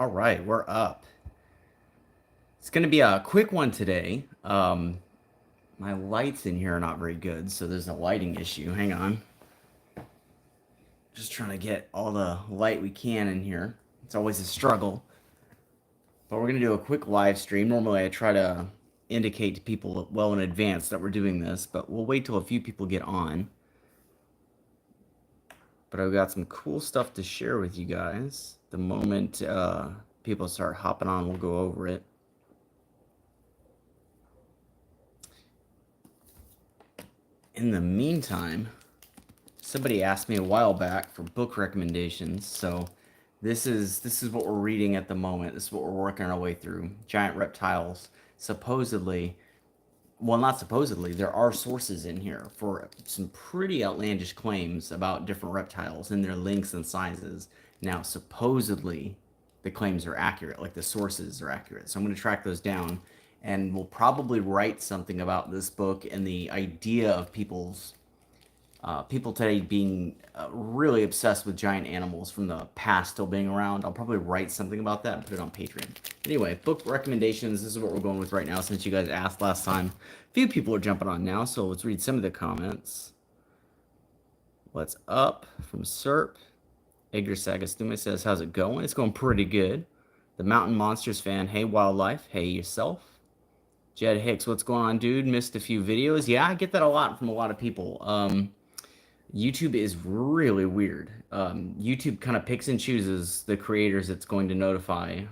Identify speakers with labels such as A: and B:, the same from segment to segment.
A: All right, we're up. It's going to be a quick one today. My lights in here are not very good, so there's a lighting issue. Hang on. Just trying to get all the light we can in here. It's always a struggle. But we're going to do a quick live stream. Normally, I try to indicate to people well in advance that we're doing this, but we'll wait till a few people get on. But I've got some cool stuff to share with you guys. The moment people start hopping on, we'll go over it. In the meantime, somebody asked me a while back for book recommendations, so this is what we're reading at the moment. This is what we're working our way through. Giant reptiles. Supposedly, well, not supposedly, there are sources in here for some pretty outlandish claims about different reptiles and their lengths and sizes. Now, supposedly, the claims are accurate, like the sources are accurate. So I'm going to track those down, and we'll probably write something about this book and the idea of people today being really obsessed with giant animals from the past still being around. I'll probably write something about that and put it on Patreon. Anyway, book recommendations. This is what we're going with right now since you guys asked last time. A few people are jumping on now, so let's read some of the comments. What's up from Serp? Edgar Sagastume says, how's it going? It's going pretty good. The Mountain Monsters fan, hey wildlife, hey yourself. Jed Hicks, what's going on, dude? Missed a few videos. Yeah, I get that a lot from a lot of people. YouTube is really weird. YouTube kind of picks and chooses the creators it's going to notify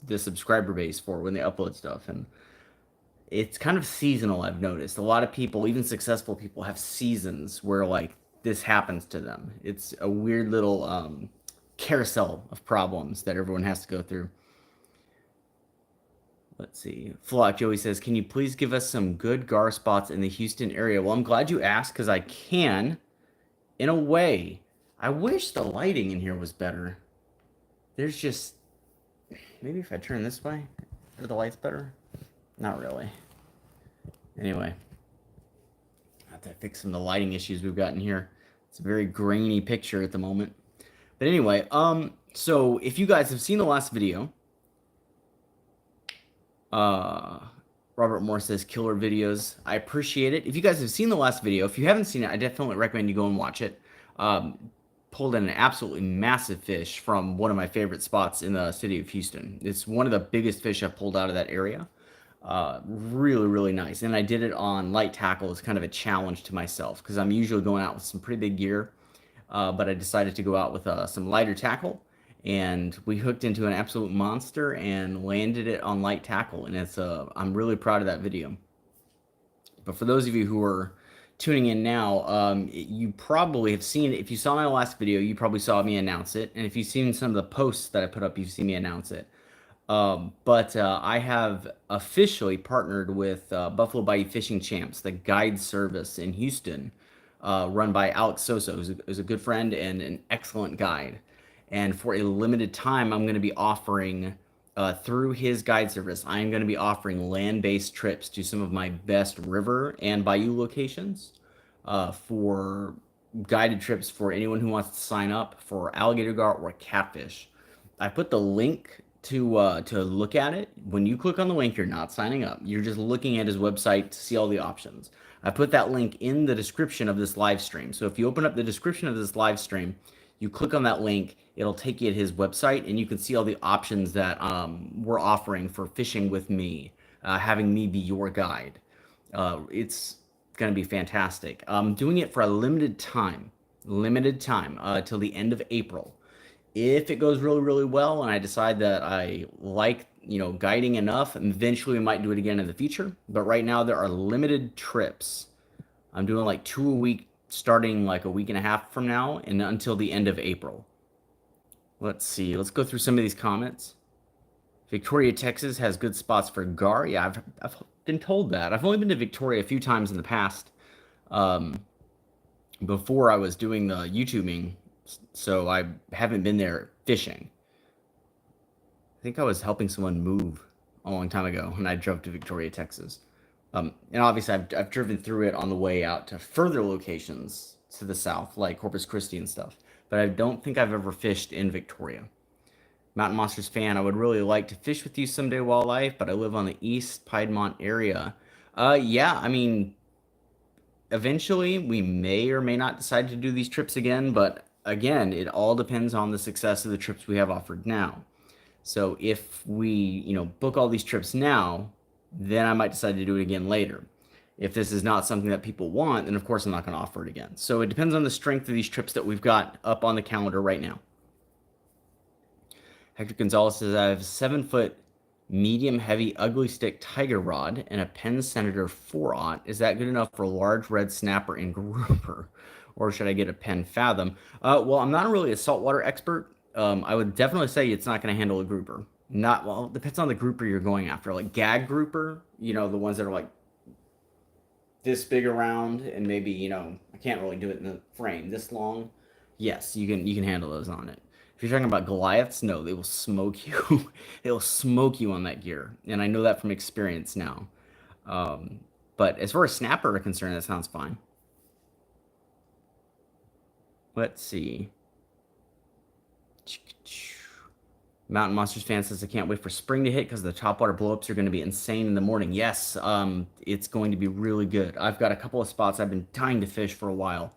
A: the subscriber base for when they upload stuff. And it's kind of seasonal, I've noticed. A lot of people, even successful people, have seasons where, like, this happens to them. It's a weird little carousel of problems that everyone has to go through. Let's see. Flock Joey says, can you please give us some good gar spots in the Houston area? Well, I'm glad you asked because I can. In a way, I wish the lighting in here was better. There's just... Maybe if I turn this way, are the lights better? Not really. Anyway. I have to fix some of the lighting issues we've got in here. It's a very grainy picture at the moment. But anyway, so if you guys have seen the last video... Robert Moore says killer videos. I appreciate it. If you guys have seen the last video, if you haven't seen it, I definitely recommend you go and watch it. Pulled in an absolutely massive fish from one of my favorite spots in the city of Houston. It's one of the biggest fish I've pulled out of that area. Really, really nice. And I did it on light tackle as kind of a challenge to myself because I'm usually going out with some pretty big gear. But I decided to go out with some lighter tackle. And we hooked into an absolute monster and landed it on light tackle. And it's I'm really proud of that video. But for those of you who are tuning in now, you probably have seen it. If you saw my last video, you probably saw me announce it. And if you've seen some of the posts that I put up, you've seen me announce it. But I have officially partnered with Buffalo Bayou Fishing Champs, the guide service in Houston, run by Alex Soso, who's a good friend and an excellent guide. And for a limited time, I'm going to be offering, through his guide service, I'm going to be offering land-based trips to some of my best river and bayou locations for guided trips for anyone who wants to sign up for alligator gar or catfish. I put the link to look at it. When you click on the link, you're not signing up. You're just looking at his website to see all the options. I put that link in the description of this live stream. So if you open up the description of this live stream, you click on that link, it'll take you to his website, and you can see all the options that we're offering for fishing with me, having me be your guide. It's going to be fantastic. I'm doing it for a limited time till the end of April. If it goes really, really well and I decide that I like, guiding enough, eventually we might do it again in the future. But right now there are limited trips. I'm doing like 2 a week starting like a week and a half from now and until the end of April. Let's see. Let's go through some of these comments. Victoria, Texas has good spots for gar. Yeah, I've been told that. I've only been to Victoria a few times in the past before I was doing the YouTubing, so I haven't been there fishing. I think I was helping someone move a long time ago when I drove to Victoria, Texas. And obviously, I've driven through it on the way out to further locations to the south, like Corpus Christi and stuff. But I don't think I've ever fished in Victoria. Mountain Monsters fan, I would really like to fish with you someday, Wildlife, but I live on the East Piedmont area. Yeah, I mean, eventually we may or may not decide to do these trips again, but again, it all depends on the success of the trips we have offered now. So if we, book all these trips now, then I might decide to do it again later. If this is not something that people want, then of course I'm not going to offer it again. So it depends on the strength of these trips that we've got up on the calendar right now. Hector Gonzalez says I have a 7 foot medium heavy ugly stick tiger rod and a Penn Senator 4/0. Is that good enough for large red snapper and grouper? Or should I get a Penn Fathom? Well, I'm not really a saltwater expert. I would definitely say it's not going to handle a grouper. Not well, it depends on the grouper you're going after. Like gag grouper, the ones that are like this big around and maybe, I can't really do it in the frame this long. Yes, you can handle those on it. If you're talking about Goliaths, no, they will smoke you. They will smoke you on that gear, and I know that from experience now. Um, but as far as snapper are concerned, that sounds fine. Let's see. Mountain Monsters fan says I can't wait for spring to hit because the topwater blowups are going to be insane in the morning. Yes, it's going to be really good. I've got a couple of spots I've been dying to fish for a while.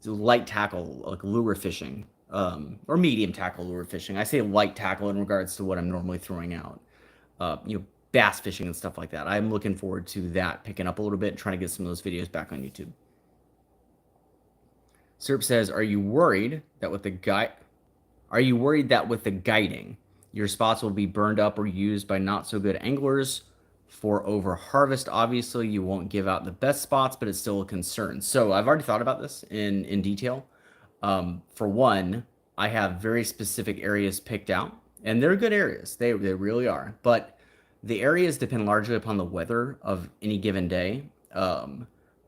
A: Light tackle, like lure fishing, or medium tackle lure fishing. I say light tackle in regards to what I'm normally throwing out. Bass fishing and stuff like that. I'm looking forward to that picking up a little bit and trying to get some of those videos back on YouTube. Serp says, Are you worried that with the guiding, your spots will be burned up or used by not so good anglers for over harvest? Obviously, you won't give out the best spots, but it's still a concern. So I've already thought about this in detail. For one, I have very specific areas picked out, and they're good areas. They really are. But the areas depend largely upon the weather of any given day.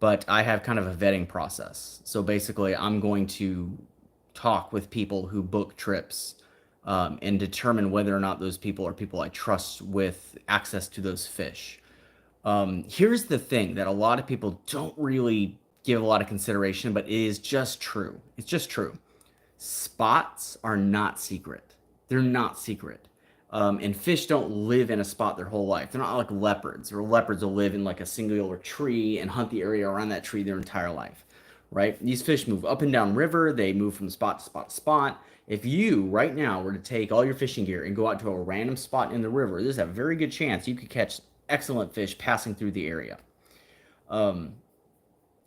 A: But I have kind of a vetting process. So basically, I'm going to talk with people who book trips and determine whether or not those people are people I trust with access to those fish. Here's the thing that a lot of people don't really give a lot of consideration, but it is just true. It's just true. Spots are not secret. They're not secret. And fish don't live in a spot their whole life. They're not like leopards, or leopards will live in like a singular tree and hunt the area around that tree their entire life, right? These fish move up and down river. They move from spot to spot to spot. If you right now were to take all your fishing gear and go out to a random spot in the river, there's a very good chance you could catch excellent fish passing through the area.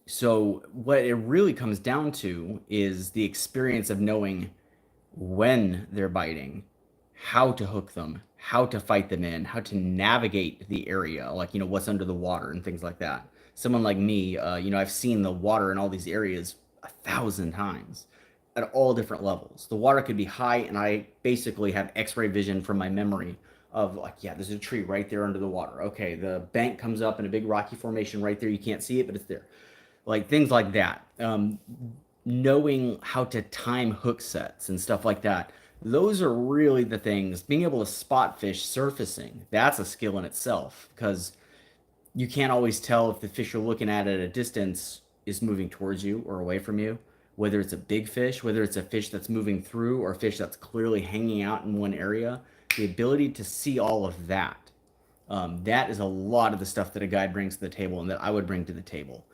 A: So what it really comes down to is the experience of knowing when they're biting, how to hook them, how to fight them in, how to navigate the area, like, what's under the water and things like that. Someone like me, I've seen the water in all these areas 1,000 times at all different levels. The water could be high, and I basically have x-ray vision from my memory of like, yeah, there's a tree right there under the water. Okay, the bank comes up in a big rocky formation right there. You can't see it, but it's there. Like things like that. Knowing how to time hook sets and stuff like that. Those are really the things. Being able to spot fish surfacing, that's a skill in itself because you can't always tell if the fish you're looking at a distance is moving towards you or away from you, whether it's a big fish, whether it's a fish that's moving through or a fish that's clearly hanging out in one area. The ability to see all of that, that is a lot of the stuff that a guide brings to the table and that I would bring to the table.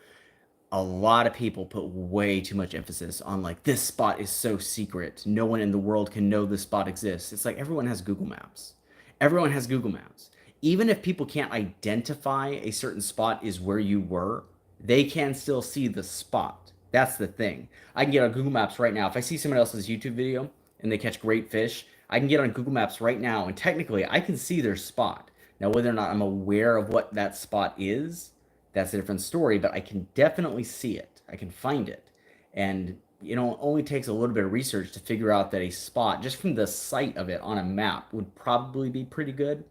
A: A lot of people put way too much emphasis on like this spot is so secret. No one in the world can know this spot exists. It's like everyone has Google Maps. Everyone has Google Maps. Even if people can't identify a certain spot is where you were, they can still see the spot. That's the thing. I can get on Google Maps right now. If I see someone else's YouTube video and they catch great fish, I can get on Google Maps right now and technically I can see their spot. Now, whether or not I'm aware of what that spot is, that's a different story, but I can definitely see it. I can find it. And, it only takes a little bit of research to figure out that a spot, just from the sight of it on a map, would probably be pretty good.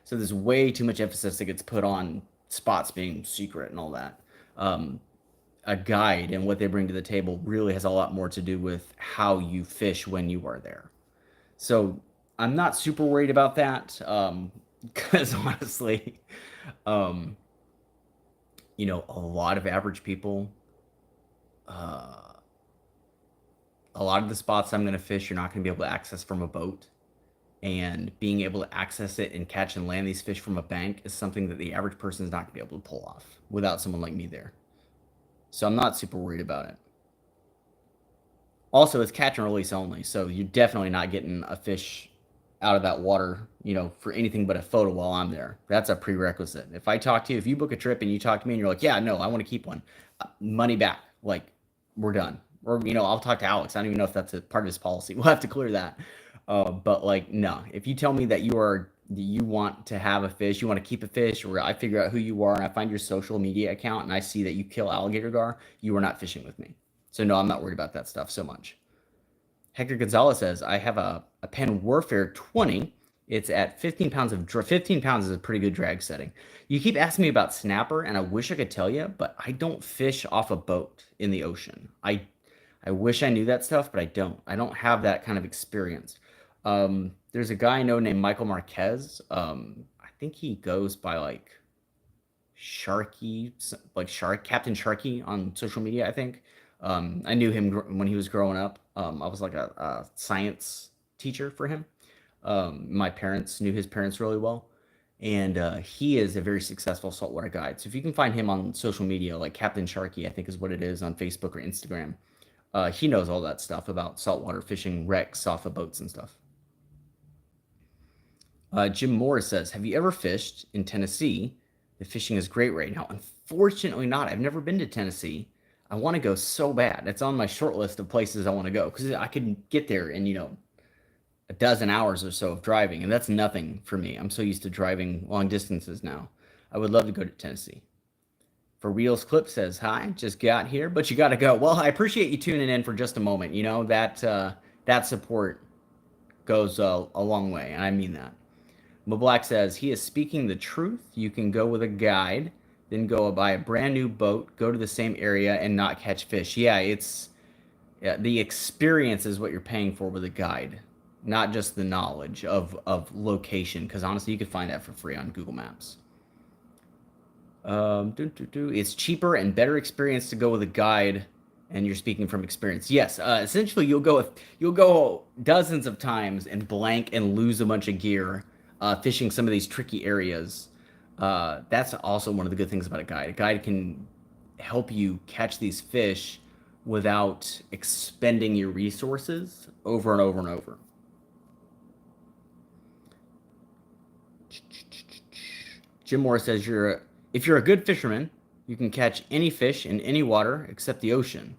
A: So there's way too much emphasis that gets put on spots being secret and all that. A guide and what they bring to the table really has a lot more to do with how you fish when you are there. So I'm not super worried about that because honestly, a lot of average people, a lot of the spots I'm going to fish, you're not going to be able to access from a boat. and being able to access it and catch and land these fish from a bank is something that the average person is not going to be able to pull off without someone like me there. So I'm not super worried about it. Also, it's catch and release only, so you're definitely not getting a fish out of that water, for anything but a photo while I'm there. That's a prerequisite. If I talk to you, if you book a trip and you talk to me and you're like, yeah, no, I want to keep one, money back. Like, we're done. Or, I'll talk to Alex. I don't even know if that's a part of his policy. We'll have to clear that. But like, no, if you tell me that you want to have a fish, you want to keep a fish, or I figure out who you are and I find your social media account and I see that you kill alligator gar, you are not fishing with me. So no, I'm not worried about that stuff so much. Hector Gonzalez says, I have a Penn Warfare 20. It's at 15 pounds of 15 pounds is a pretty good drag setting. You keep asking me about snapper, and I wish I could tell you, but I don't fish off a boat in the ocean. I wish I knew that stuff, but I don't. I don't have that kind of experience. There's a guy I know named Michael Marquez. I think he goes by like Sharky, like Captain Sharky on social media, I think. I knew him when he was growing up. I was like a science teacher for him. My parents knew his parents really well, and he is a very successful saltwater guide. So if you can find him on social media, like Captain Sharky, I think is what it is on Facebook or Instagram, he knows all that stuff about saltwater fishing, wrecks off of boats and stuff. Jim Morris says, have you ever fished in Tennessee? The fishing is great right now. Unfortunately not. I've never been to Tennessee. I want to go so bad. It's on my short list of places I want to go because I could get there in, a dozen hours or so of driving, and that's nothing for me. I'm so used to driving long distances now. I would love to go to Tennessee. For Reels Clip says, hi, just got here, but you got to go. Well, I appreciate you tuning in for just a moment. That support goes a long way, and I mean that. Black says, he is speaking the truth. You can go with a guide, then go buy a brand new boat, go to the same area, and not catch fish. Yeah, the experience is what you're paying for with a guide, not just the knowledge of location, because honestly, you could find that for free on Google Maps. It's cheaper and better experience to go with a guide, and you're speaking from experience. Yes, essentially, you'll go dozens of times and blank and lose a bunch of gear fishing some of these tricky areas. That's also one of the good things about a guide. A guide can help you catch these fish without expending your resources over and over and over. Jim Moore says, if you're a good fisherman, you can catch any fish in any water except the ocean.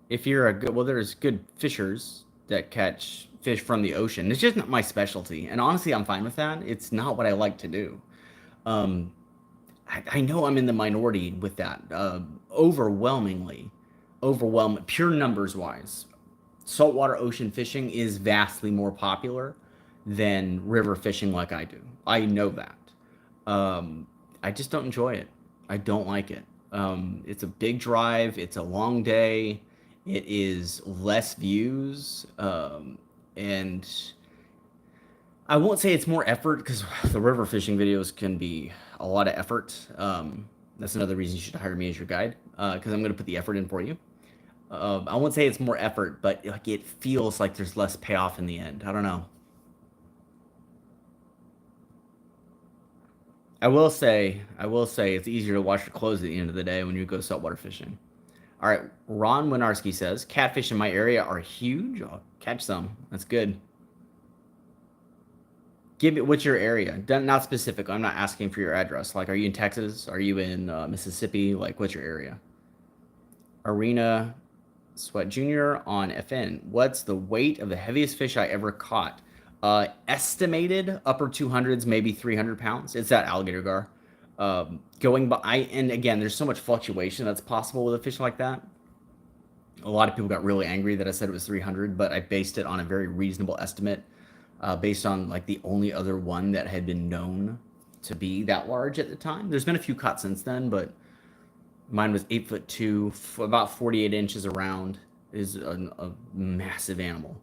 A: If you're there's good fishers that catch fish from the ocean. It's just not my specialty, and honestly, I'm fine with that. It's not what I like to do. I know I'm in the minority with that. Overwhelmingly, pure numbers wise, saltwater ocean fishing is vastly more popular than river fishing like I do. I know that. I just don't enjoy it. I don't like it. It's a big drive. It's a long day. It is less views. And I won't say it's more effort because the river fishing videos can be a lot of effort. That's another reason you should hire me as your guide because I'm going to put the effort in for you. I won't say it's more effort, but like it feels like there's less payoff in the end. I don't know. I will say it's easier to wash your clothes at the end of the day when you go saltwater fishing. All right, Ron Winarski says, catfish in my area are huge. I'll catch some. That's good. What's your area? Not specific. I'm not asking for your address. Like, are you in Texas? Are you in Mississippi? Like, what's your area? Arena Sweat Jr. on FN. What's the weight of the heaviest fish I ever caught? Estimated upper 200s, maybe 300 pounds. It's that alligator gar. And again, there's so much fluctuation that's possible with a fish like that. A lot of people got really angry that I said it was 300, but I based it on a very reasonable estimate, based on like the only other one that had been known to be that large at the time. There's been a few caught since then, but mine was 8'2", about 48 inches around. Is a massive animal.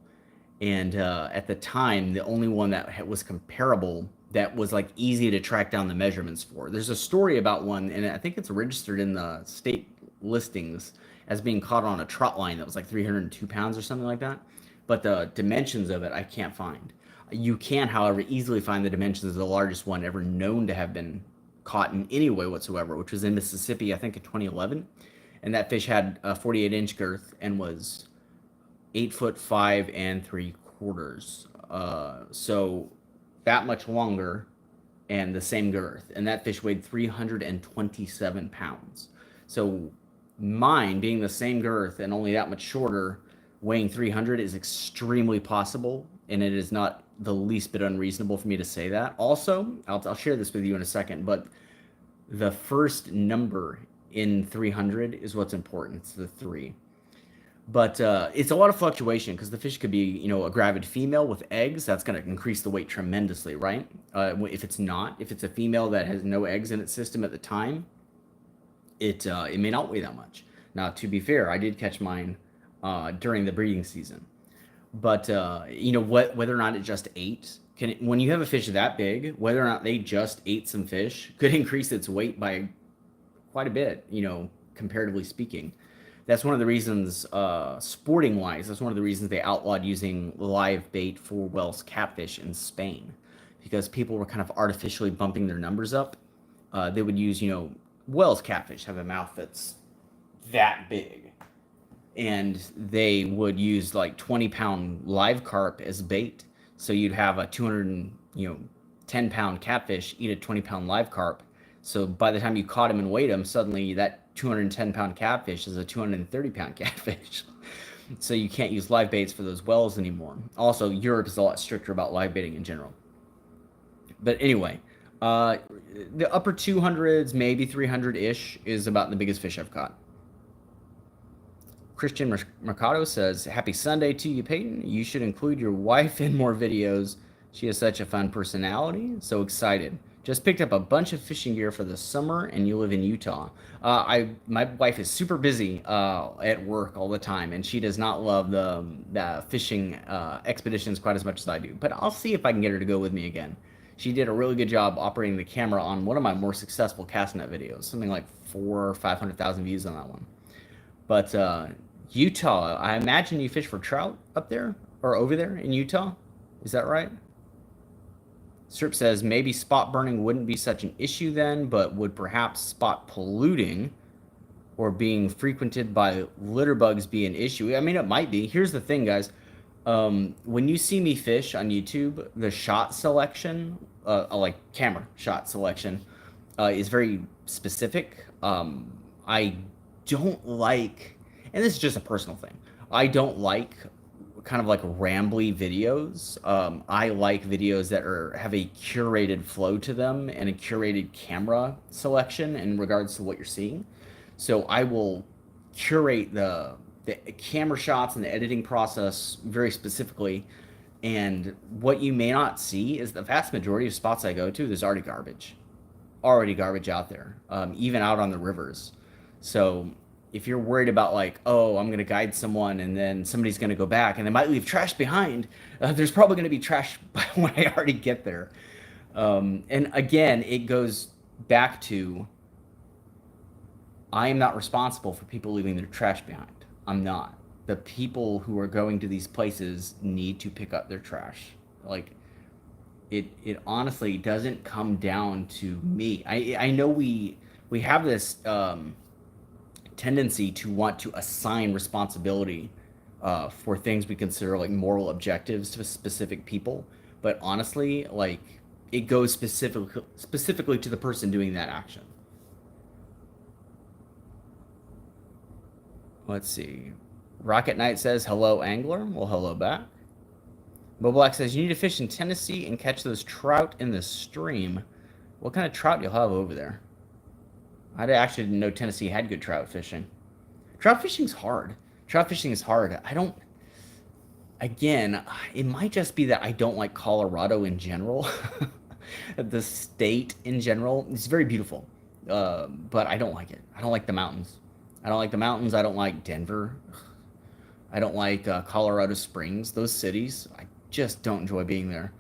A: And at the time, the only one that was comparable that was like easy to track down the measurements for. There's a story about one, and I think it's registered in the state listings as being caught on a trot line that was like 302 pounds or something like that. but the dimensions of it I can't find. You can, however, easily find the dimensions of the largest one ever known to have been caught in any way whatsoever, which was in Mississippi, I think in 2011. And that fish had a 48-inch girth and was 8 foot 5 3/4. So that much longer and the same girth. And that fish weighed 327 pounds. So mine being the same girth and only that much shorter, weighing 300 is extremely possible. And it is not the least bit unreasonable for me to say that. Also, I'll share this with you in a second, but the first number in 300 is what's important. It's the 3. But it's a lot of fluctuation because the fish could be, you know, a gravid female with eggs. That's going to increase the weight tremendously, right? If it's not, if it's a female that has no eggs in its system at the time, it may not weigh that much. Now, to be fair, I did catch mine during the breeding season, but you know whether or not it just ate when you have a fish that big, whether or not they just ate some fish could increase its weight by quite a bit. You know, comparatively speaking. That's one of the reasons, sporting wise, that's one of the reasons they outlawed using live bait for Wells catfish in Spain, because people were kind of artificially bumping their numbers up. They would use, you know, Wells catfish have a mouth that's that big, and they would use like 20-pound live carp as bait. So you'd have a 10-pound catfish eat a 20-pound live carp. So by the time you caught him and weighed him, suddenly that 210-pound catfish is a 230-pound catfish. So you can't use live baits for those wells anymore. Also, Europe is a lot stricter about live baiting in general. But anyway, the upper 200s, maybe 300-ish, is about the biggest fish I've caught. Christian Mercado says, happy Sunday to you, Peyton. You should include your wife in more videos. She has such a fun personality. So excited. Just picked up a bunch of fishing gear for the summer, and you live in Utah. My wife is super busy at work all the time, and she does not love the fishing expeditions quite as much as I do. But I'll see if I can get her to go with me again. She did a really good job operating the camera on one of my more successful cast net videos, something like 400,000 or 500,000 views on that one. But Utah, I imagine you fish for trout up there or over there in Utah. Is that right? Strip says maybe spot burning wouldn't be such an issue then, but would perhaps spot polluting or being frequented by litter bugs be an issue? I mean, it might be. Here's the thing, guys. When you see me fish on YouTube, the shot selection, like camera shot selection, is very specific. I don't like, and this is just a personal thing, I don't like kind of like rambly videos. I like videos that have a curated flow to them and a curated camera selection in regards to what you're seeing. So I will curate the camera shots and the editing process very specifically. And what you may not see is the vast majority of spots I go to, there's already garbage out there, even out on the rivers. So if you're worried about like, oh, I'm going to guide someone and then somebody's going to go back and they might leave trash behind, there's probably going to be trash when I already get there. And again, it goes back to, I am not responsible for people leaving their trash behind. I'm not. The people who are going to these places need to pick up their trash. Like, it honestly doesn't come down to me. I know we have this tendency to want to assign responsibility for things we consider like moral objectives to specific people, but honestly, like, it goes specifically to the person doing that action. Let's see. Rocket Knight says, hello, angler. Well, hello back. Bo Black says, you need to fish in Tennessee and catch those trout in the stream. What kind of trout you'll have over there? I actually didn't know Tennessee had good trout fishing. Trout fishing's hard. Again, it might just be that I don't like Colorado in general. The state in general is very beautiful, but I don't like it. I don't like the mountains. I don't like Denver. I don't like Colorado Springs. Those cities, I just don't enjoy being there.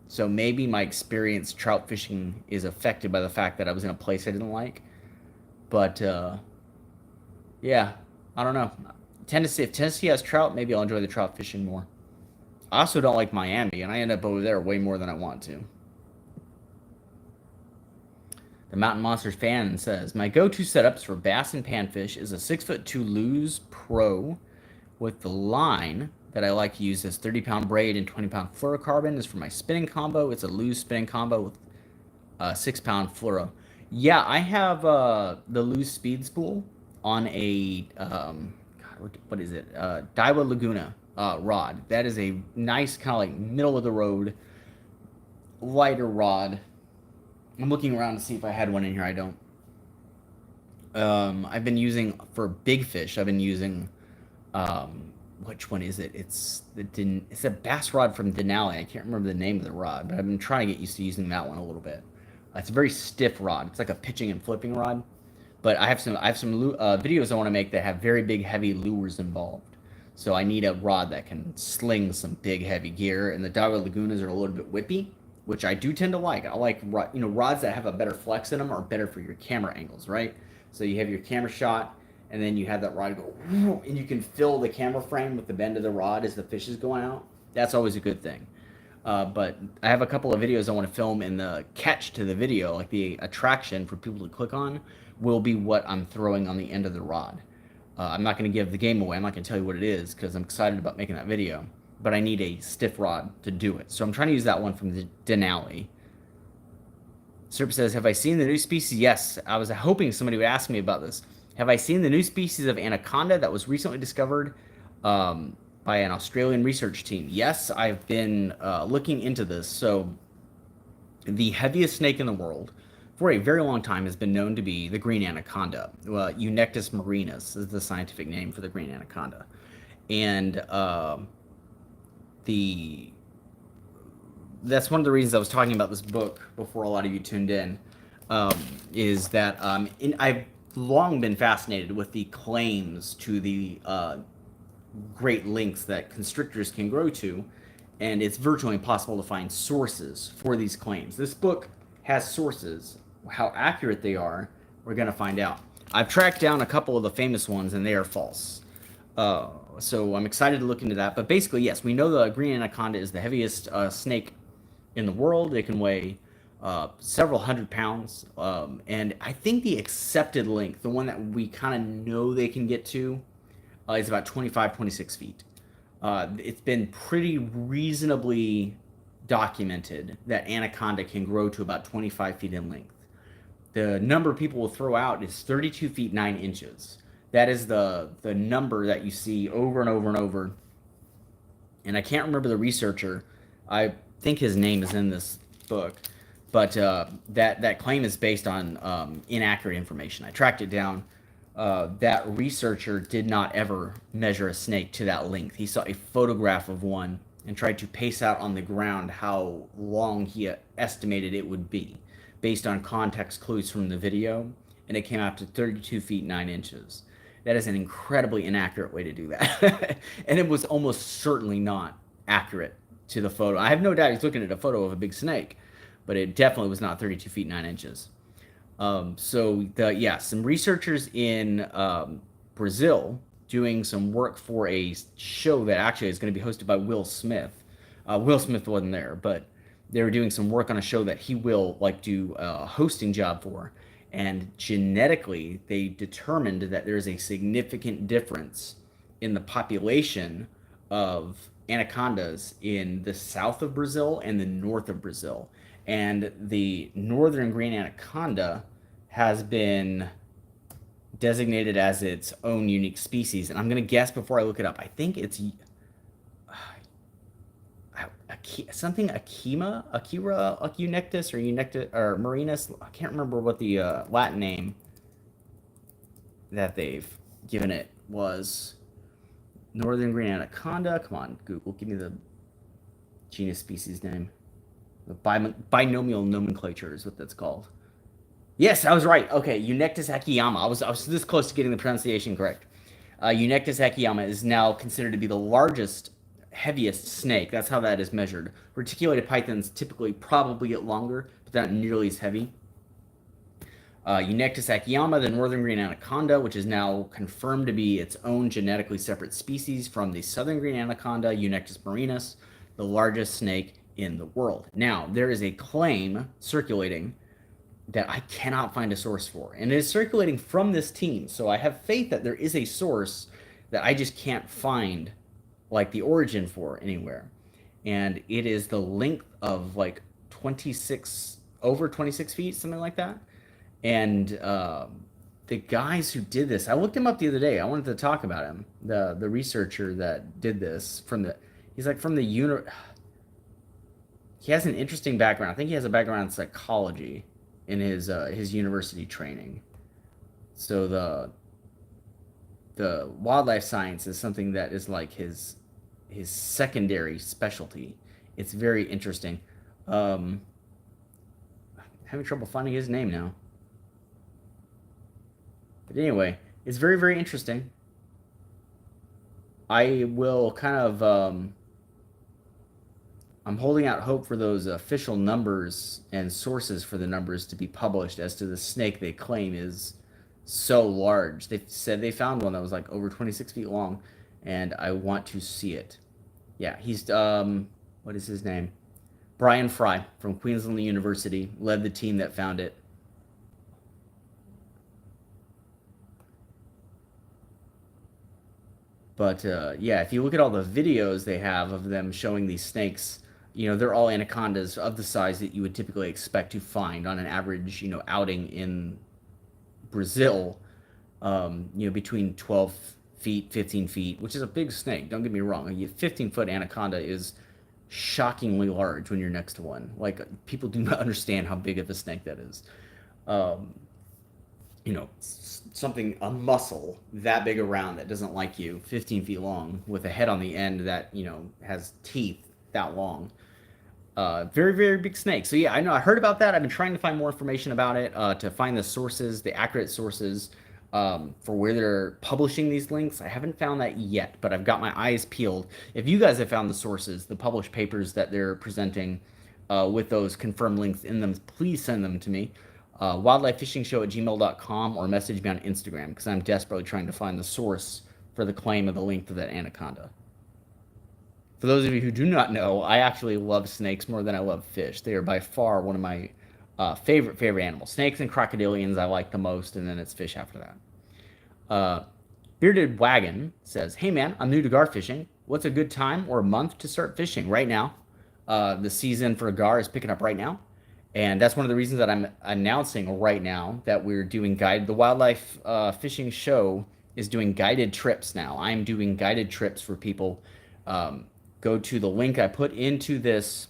A: So maybe my experience trout fishing is affected by the fact that I was in a place I didn't like. But yeah, I don't know. Tennessee, if Tennessee has trout, maybe I'll enjoy the trout fishing more. I also don't like Miami, and I end up over there way more than I want to. The Mountain Monsters fan says, my go-to setups for bass and panfish is a 6'2" Lose Pro with the line that I like to use as 30-pound braid and 20-pound fluorocarbon is for my spinning combo. It's a Lose spinning combo with 6-pound fluoro. Yeah, I have the Lose speed spool on a what is it? Daiwa Laguna rod. That is a nice kind of like middle of the road lighter rod. I'm looking around to see if I had one in here. I don't. I've been using for big fish. I've been using which one is it? It's a bass rod from Denali. I can't remember the name of the rod, but I've been trying to get used to using that one a little bit. It's a very stiff rod. It's like a pitching and flipping rod. But I have some videos I want to make that have very big, heavy lures involved. So I need a rod that can sling some big, heavy gear. And the Daiwa Lagunas are a little bit whippy, which I do tend to like. I like rods that have a better flex in them are better for your camera angles, right? So you have your camera shot, and then you have that rod go, and you can fill the camera frame with the bend of the rod as the fish is going out. That's always a good thing. But I have a couple of videos I want to film, and the catch to the video, like the attraction for people to click on, will be what I'm throwing on the end of the rod. I'm not going to give the game away. I'm not going to tell you what it is because I'm excited about making that video. But I need a stiff rod to do it. So I'm trying to use that one from the Denali. Serp says, have I seen the new species? Yes. I was hoping somebody would ask me about this. Have I seen the new species of Anaconda that was recently discovered by an Australian research team? Yes, I've been looking into this. So the heaviest snake in the world for a very long time has been known to be the green anaconda. Eunectus marinus is the scientific name for the green anaconda. And that's one of the reasons I was talking about this book before a lot of you tuned in, is that I've long been fascinated with the claims to the great lengths that constrictors can grow to, and it's virtually impossible to find sources for these claims. This book has sources. How accurate they are, we're going to find out. I've tracked down a couple of the famous ones, and they are false. So I'm excited to look into that. But basically, yes, we know the green anaconda is the heaviest snake in the world. It can weigh several hundred pounds. And I think the accepted length, the one that we kind of know they can get to, is about 25, 26 feet. It's been pretty reasonably documented that anaconda can grow to about 25 feet in length. The number people will throw out is 32 feet 9 inches. That is the number that you see over and over and over. And I can't remember the researcher. I think his name is in this book. But that claim is based on inaccurate information. I tracked it down. That researcher did not ever measure a snake to that length. He saw a photograph of one and tried to pace out on the ground how long he estimated it would be based on context clues from the video, and it came out to 32 feet 9 inches. That is an incredibly inaccurate way to do that. And it was almost certainly not accurate to the photo. I have no doubt he's looking at a photo of a big snake, but it definitely was not 32 feet 9 inches. Some researchers in Brazil doing some work for a show that actually is going to be hosted by Will Smith. Will Smith wasn't there, but they were doing some work on a show that he will do a hosting job for. And genetically, they determined that there's a significant difference in the population of anacondas in the south of Brazil and the north of Brazil. And the northern green anaconda has been designated as its own unique species. And I'm going to guess before I look it up. I think it's something Akira, Eunectus or Eunectus or Marinus. I can't remember what the Latin name that they've given it was. Northern green anaconda. Come on, Google, give me the genus species name. The binomial nomenclature is what that's called. Yes, I was right. Okay, Eunectus akiyama. I was this close to getting the pronunciation correct. Eunectus akiyama is now considered to be the largest, heaviest snake. That's how that is measured. Reticulated pythons typically probably get longer, but they're not nearly as heavy. Eunectis akiyama, the northern green anaconda, which is now confirmed to be its own genetically separate species from the southern green anaconda, Eunectis marinus, the largest snake in the world. Now, there is a claim circulating that I cannot find a source for, and it is circulating from this team. So I have faith that there is a source that I just can't find, like the origin for anywhere. And it is the length of like 26, over 26 feet, something like that. And the guys who did this, I looked him up the other day. I wanted to talk about him. The researcher that did this he's like from the he has an interesting background. I think he has a background in psychology in his university training. So the wildlife science is something that is like his secondary specialty. It's very interesting. I'm having trouble finding his name now. But anyway, it's very, very interesting. I will kind of I'm holding out hope for those official numbers and sources for the numbers to be published as to the snake they claim is so large. They said they found one that was like over 26 feet long, and I want to see it. Yeah, he's what is his name? Brian Fry from Queensland University led the team that found it. But yeah, if you look at all the videos they have of them showing these snakes, they're all anacondas of the size that you would typically expect to find on an average, outing in Brazil, between 12 feet, 15 feet, which is a big snake. Don't get me wrong. A 15-foot anaconda is shockingly large when you're next to one. Like, people do not understand how big of a snake that is. A muscle that big around that doesn't like you, 15 feet long, with a head on the end that, has teeth that long. Very, very big snake. So yeah, I know I heard about that. I've been trying to find more information about it, to find the sources, the accurate sources, for where they're publishing these links. I haven't found that yet, but I've got my eyes peeled. If you guys have found the sources, the published papers that they're presenting, with those confirmed links in them, please send them to me. wildlifefishingshow@gmail.com, or message me on Instagram, because I'm desperately trying to find the source for the claim of the length of that anaconda. For those of you who do not know, I actually love snakes more than I love fish. They are by far one of my favorite animals. Snakes and crocodilians I like the most, and then it's fish after that. Bearded Wagon says, "Hey man, I'm new to gar fishing. What's a good time or a month to start fishing?" Right now, the season for gar is picking up right now. And that's one of the reasons that I'm announcing right now that we're doing the Wildlife Fishing Show is doing guided trips now. I'm doing guided trips for people. Go to the link I put into this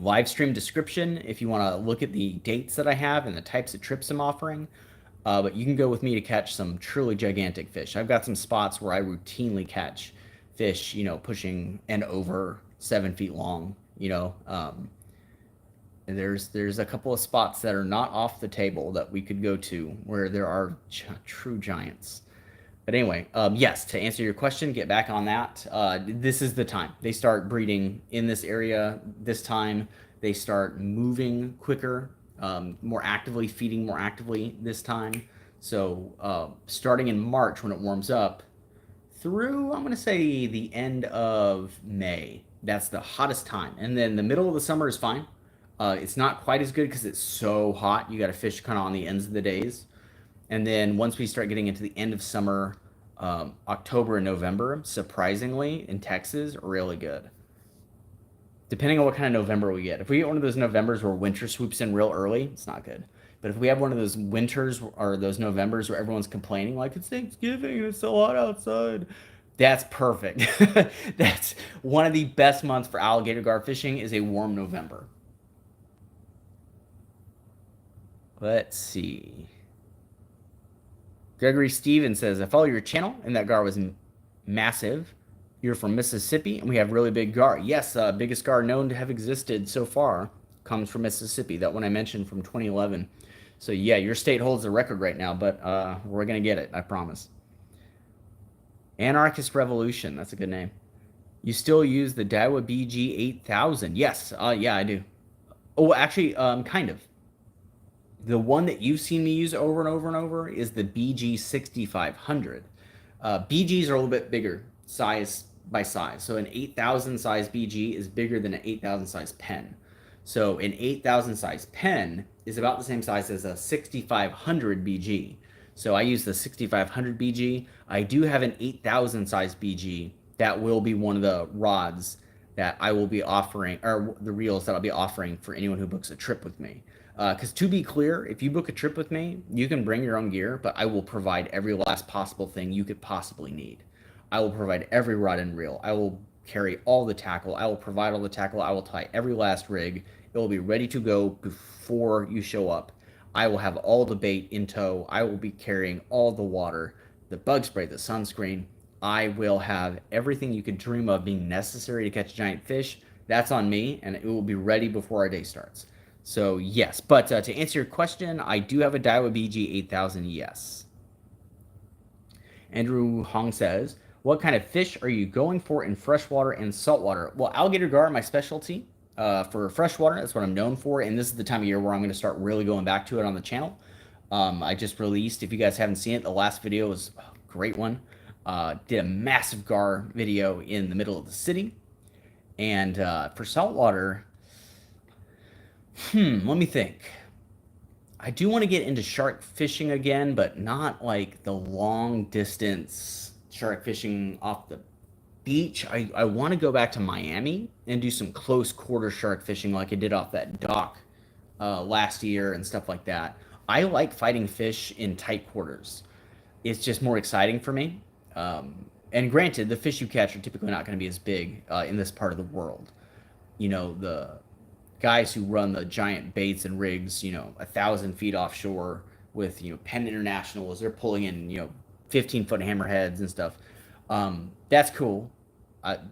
A: live stream description if you want to look at the dates that I have and the types of trips I'm offering. But you can go with me to catch some truly gigantic fish. I've got some spots where I routinely catch fish, pushing and over 7 feet long, and there's a couple of spots that are not off the table that we could go to where there are true giants. But anyway, yes, to answer your question, get back on that. This is the time. They start breeding in this area this time. They start moving quicker, more actively, feeding more actively this time. So starting in March when it warms up through, I'm going to say, the end of May, that's the hottest time. And then the middle of the summer is fine. It's not quite as good because it's so hot. You got to fish kind of on the ends of the days. And then once we start getting into the end of summer, October and November, surprisingly, in Texas, really good. Depending on what kind of November we get. If we get one of those Novembers where winter swoops in real early, it's not good. But if we have one of those winters or those Novembers where everyone's complaining, like, it's Thanksgiving and it's so hot outside, that's perfect. That's one of the best months for alligator gar fishing, is a warm November. Let's see. Gregory Stevens says, "I follow your channel, and that gar was massive. You're from Mississippi, and we have really big gar." Yes, biggest gar known to have existed so far comes from Mississippi. That one I mentioned from 2011. So yeah, your state holds the record right now, but we're going to get it, I promise. Anarchist Revolution, that's a good name. "You still use the Daiwa BG 8000? Yes, yeah, I do. Oh, actually, kind of. The one that you've seen me use over and over and over is the BG 6500. BGs are a little bit bigger size by size. So an 8,000 size BG is bigger than an 8,000 size pen. So an 8,000 size pen is about the same size as a 6,500 BG. So I use the 6,500 BG. I do have an 8,000 size BG that will be one of the rods that I will be offering, or the reels that I'll be offering for anyone who books a trip with me. Because to be clear, if you book a trip with me, you can bring your own gear, but I will provide every last possible thing you could possibly need. I will provide every rod and reel. I will carry all the tackle. I will provide all the tackle. I will tie every last rig. It will be ready to go before you show up. I will have all the bait in tow. I will be carrying all the water, the bug spray, the sunscreen. I will have everything you could dream of being necessary to catch giant fish. That's on me, and it will be ready before our day starts. So yes, but to answer your question, I do have a Daiwa BG 8000, yes. Andrew Hong says, what kind of fish are you going for in freshwater and saltwater? Well, alligator gar are my specialty. For freshwater, that's what I'm known for, and this is the time of year where I'm going to start really going back to it on the channel. I just released, if you guys haven't seen it, the last video was a great one. Did a massive gar video in the middle of the city. And for saltwater, let me think. I do want to get into shark fishing again, but not like the long distance shark fishing off the beach. I want to go back to Miami and do some close quarter shark fishing like I did off that dock last year and stuff like that. I like fighting fish in tight quarters. It's just more exciting for me. And granted, the fish you catch are typically not going to be as big in this part of the world. You know, the guys who run the giant baits and rigs, 1,000 feet offshore with, Penn Internationals, they're pulling in, 15-foot hammerheads and stuff. That's cool.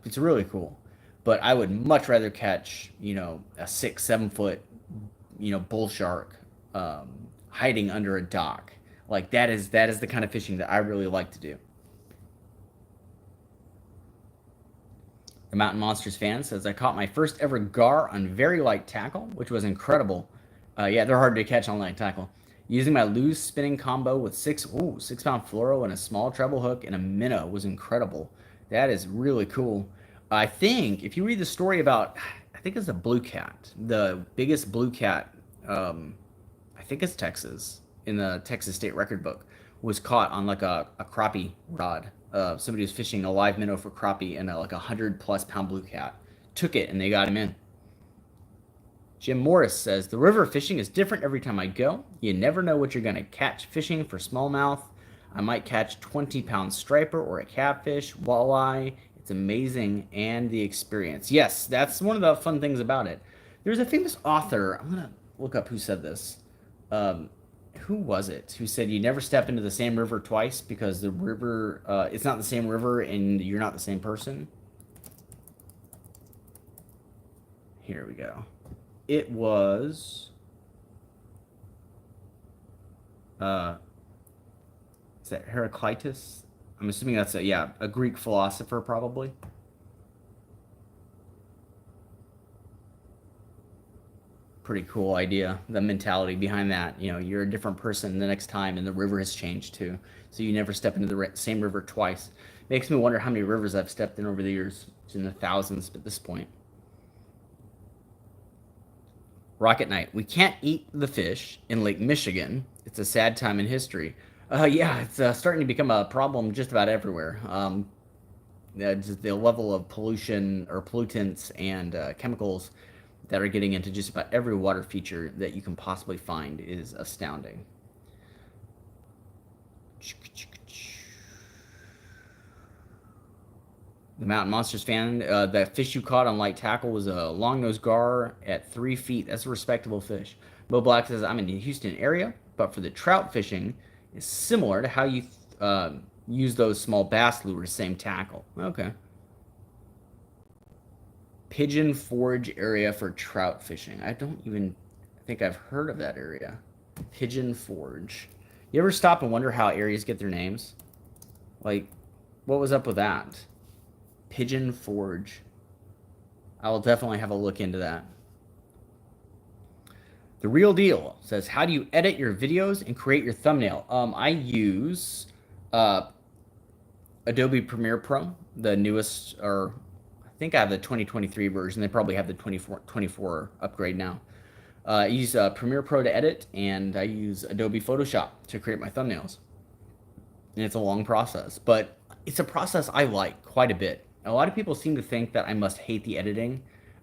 A: It's really cool. But I would much rather catch, a 6-7 foot, bull shark hiding under a dock. Like that is the kind of fishing that I really like to do. The Mountain Monsters fan says, I caught my first ever gar on very light tackle, which was incredible. Yeah, they're hard to catch on light tackle. Using my loose spinning combo with 6-pound fluoro and a small treble hook and a minnow was incredible. That is really cool. I think if you read the story about, I think it's a blue cat, the biggest blue cat, I think it's Texas, in the Texas State Record book, was caught on like a crappie rod. Somebody was fishing a live minnow for crappie, and like 100+ pound blue cat took it, and they got him in. Jim Morris says, the river fishing is different every time I go. You never know what you're going to catch fishing for smallmouth. I might catch 20-pound striper or a catfish, walleye. It's amazing, and the experience. Yes, that's one of the fun things about it. There's a famous author. I'm going to look up who said this. Who was it who said you never step into the same river twice because the river, it's not the same river and you're not the same person? Here we go. It was, is that Heraclitus? I'm assuming that's a Greek philosopher probably. Pretty cool idea, the mentality behind that. You're a different person the next time, and the river has changed too. So you never step into the same river twice. Makes me wonder how many rivers I've stepped in over the years. It's in the thousands at this point. Rocket Knight, we can't eat the fish in Lake Michigan. It's a sad time in history. Yeah, it's starting to become a problem just about everywhere. The level of pollution or pollutants and chemicals that are getting into just about every water feature that you can possibly find is astounding. The Mountain Monsters fan, the fish you caught on light tackle was a long-nosed gar at 3 feet. That's a respectable fish. Bo Black says, I'm in the Houston area, but for the trout fishing, it's similar to how you use those small bass lures, same tackle. Okay. Pigeon Forge area for trout fishing. I don't even think I've heard of that area. Pigeon Forge. You ever stop and wonder how areas get their names? Like, what was up with that? Pigeon Forge. I will definitely have a look into that. The Real Deal says, how do you edit your videos and create your thumbnail? I use uh, Adobe Premiere Pro, the newest, or I think I have the 2023 version. They probably have the 24 upgrade now. I use Premiere Pro to edit, and I use Adobe Photoshop to create my thumbnails. And it's a long process, but it's a process I like quite a bit. A lot of people seem to think that I must hate the editing.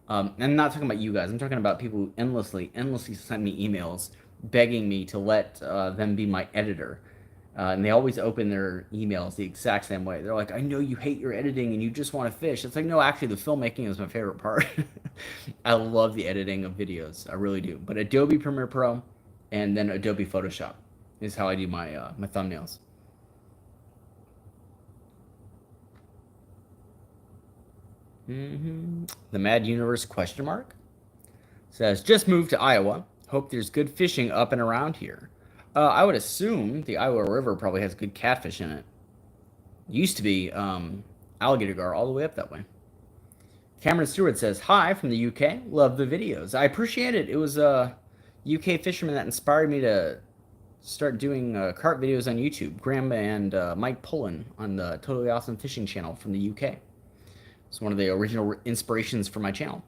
A: I'm not talking about you guys. I'm talking about people who endlessly send me emails begging me to let them be my editor. And they always open their emails the exact same way. They're like, I know you hate your editing and you just want to fish. It's like, no, actually, the filmmaking is my favorite part. I love the editing of videos. I really do. But Adobe Premiere Pro and then Adobe Photoshop is how I do my thumbnails. The Mad Universe question mark says, just moved to Iowa. Hope there's good fishing up and around here. I would assume the Iowa River probably has good catfish in it. Used to be alligator gar all the way up that way. Cameron Stewart says, hi from the UK. Love the videos. I appreciate it. It was a UK fisherman that inspired me to start doing carp videos on YouTube. Graham and Mike Pullen on the Totally Awesome Fishing channel from the UK. It's one of the original inspirations for my channel.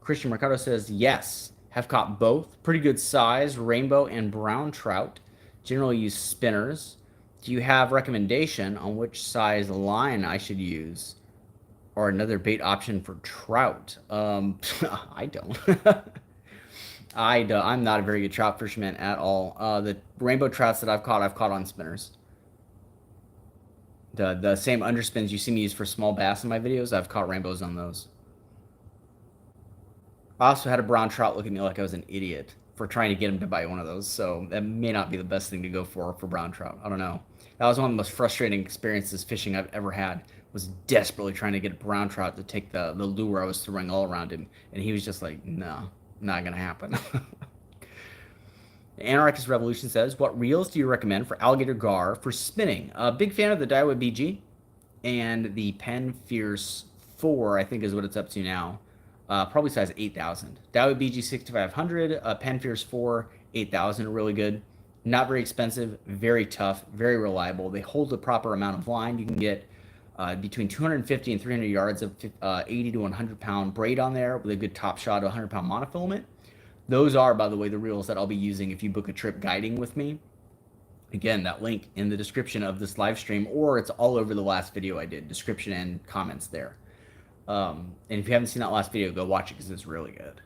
A: Christian Mercado says, yes, have caught both. Pretty good size, rainbow and brown trout. Generally use spinners. Do you have recommendation on which size line I should use? Or another bait option for trout? I don't. I'm not a very good trout fisherman at all. The rainbow trouts that I've caught on spinners. The same underspins you see me use for small bass in my videos, I've caught rainbows on those. I also had a brown trout look at me like I was an idiot for trying to get him to bite one of those, so that may not be the best thing to go for brown trout. I don't know. That was one of the most frustrating experiences fishing I've ever had, was desperately trying to get a brown trout to take the lure I was throwing all around him, and he was just like, no, not going to happen. Anarchist Revolution says, what reels do you recommend for alligator gar for spinning? Big fan of the Daiwa BG and the Penn Fierce 4, I think is what it's up to now. Probably size 8,000. Daiwa BG 6500, Penn Fierce 4, 8,000 are really good. Not very expensive, very tough, very reliable. They hold the proper amount of line. You can get between 250 and 300 yards of 80 to 100 pound braid on there with a good top shot, 100 pound monofilament. Those are, by the way, the reels that I'll be using if you book a trip guiding with me. Again, that link in the description of this live stream, or it's all over the last video I did, description and comments there. And if you haven't seen that last video, go watch it because it's really good.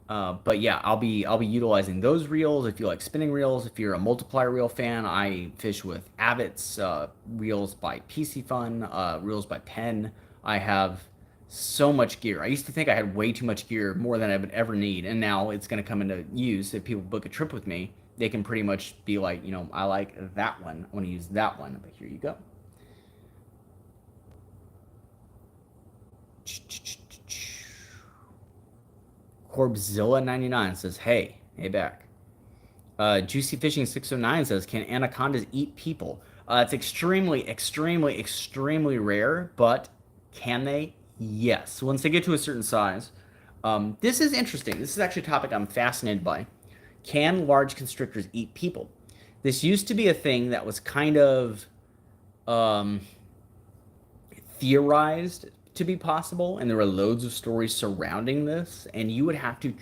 A: But yeah, I'll be utilizing those reels. If you like spinning reels, if you're a multiplier reel fan, I fish with Abbott's reels by PC Fun, reels by Penn. I have so much gear. I used to think I had way too much gear, more than I would ever need, and now it's going to come into use. If people book a trip with me, they can pretty much be like, you know, I like that one, I want to use that one, but here you go. Corbzilla99 says, hey back. Juicy Fishing 609 says, can anacondas eat people? It's extremely rare, but can they? Yes. Once they get to a certain size. This is interesting. This is actually a topic I'm fascinated by. Can large constrictors eat people? This used to be a thing that was kind of theorized to be possible, and there were loads of stories surrounding this, and you would have to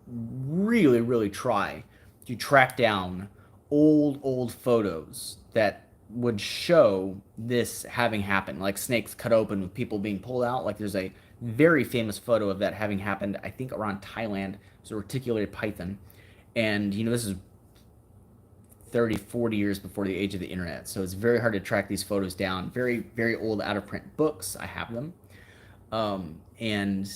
A: really try to track down old photos that would show this having happened, like snakes cut open with people being pulled out. Like there's a very famous photo of that having happened, I think around Thailand. It's a reticulated python, and you know, this is 30-40 years before the age of the internet, so it's very hard to track these photos down. Very old out of print books, I have them. And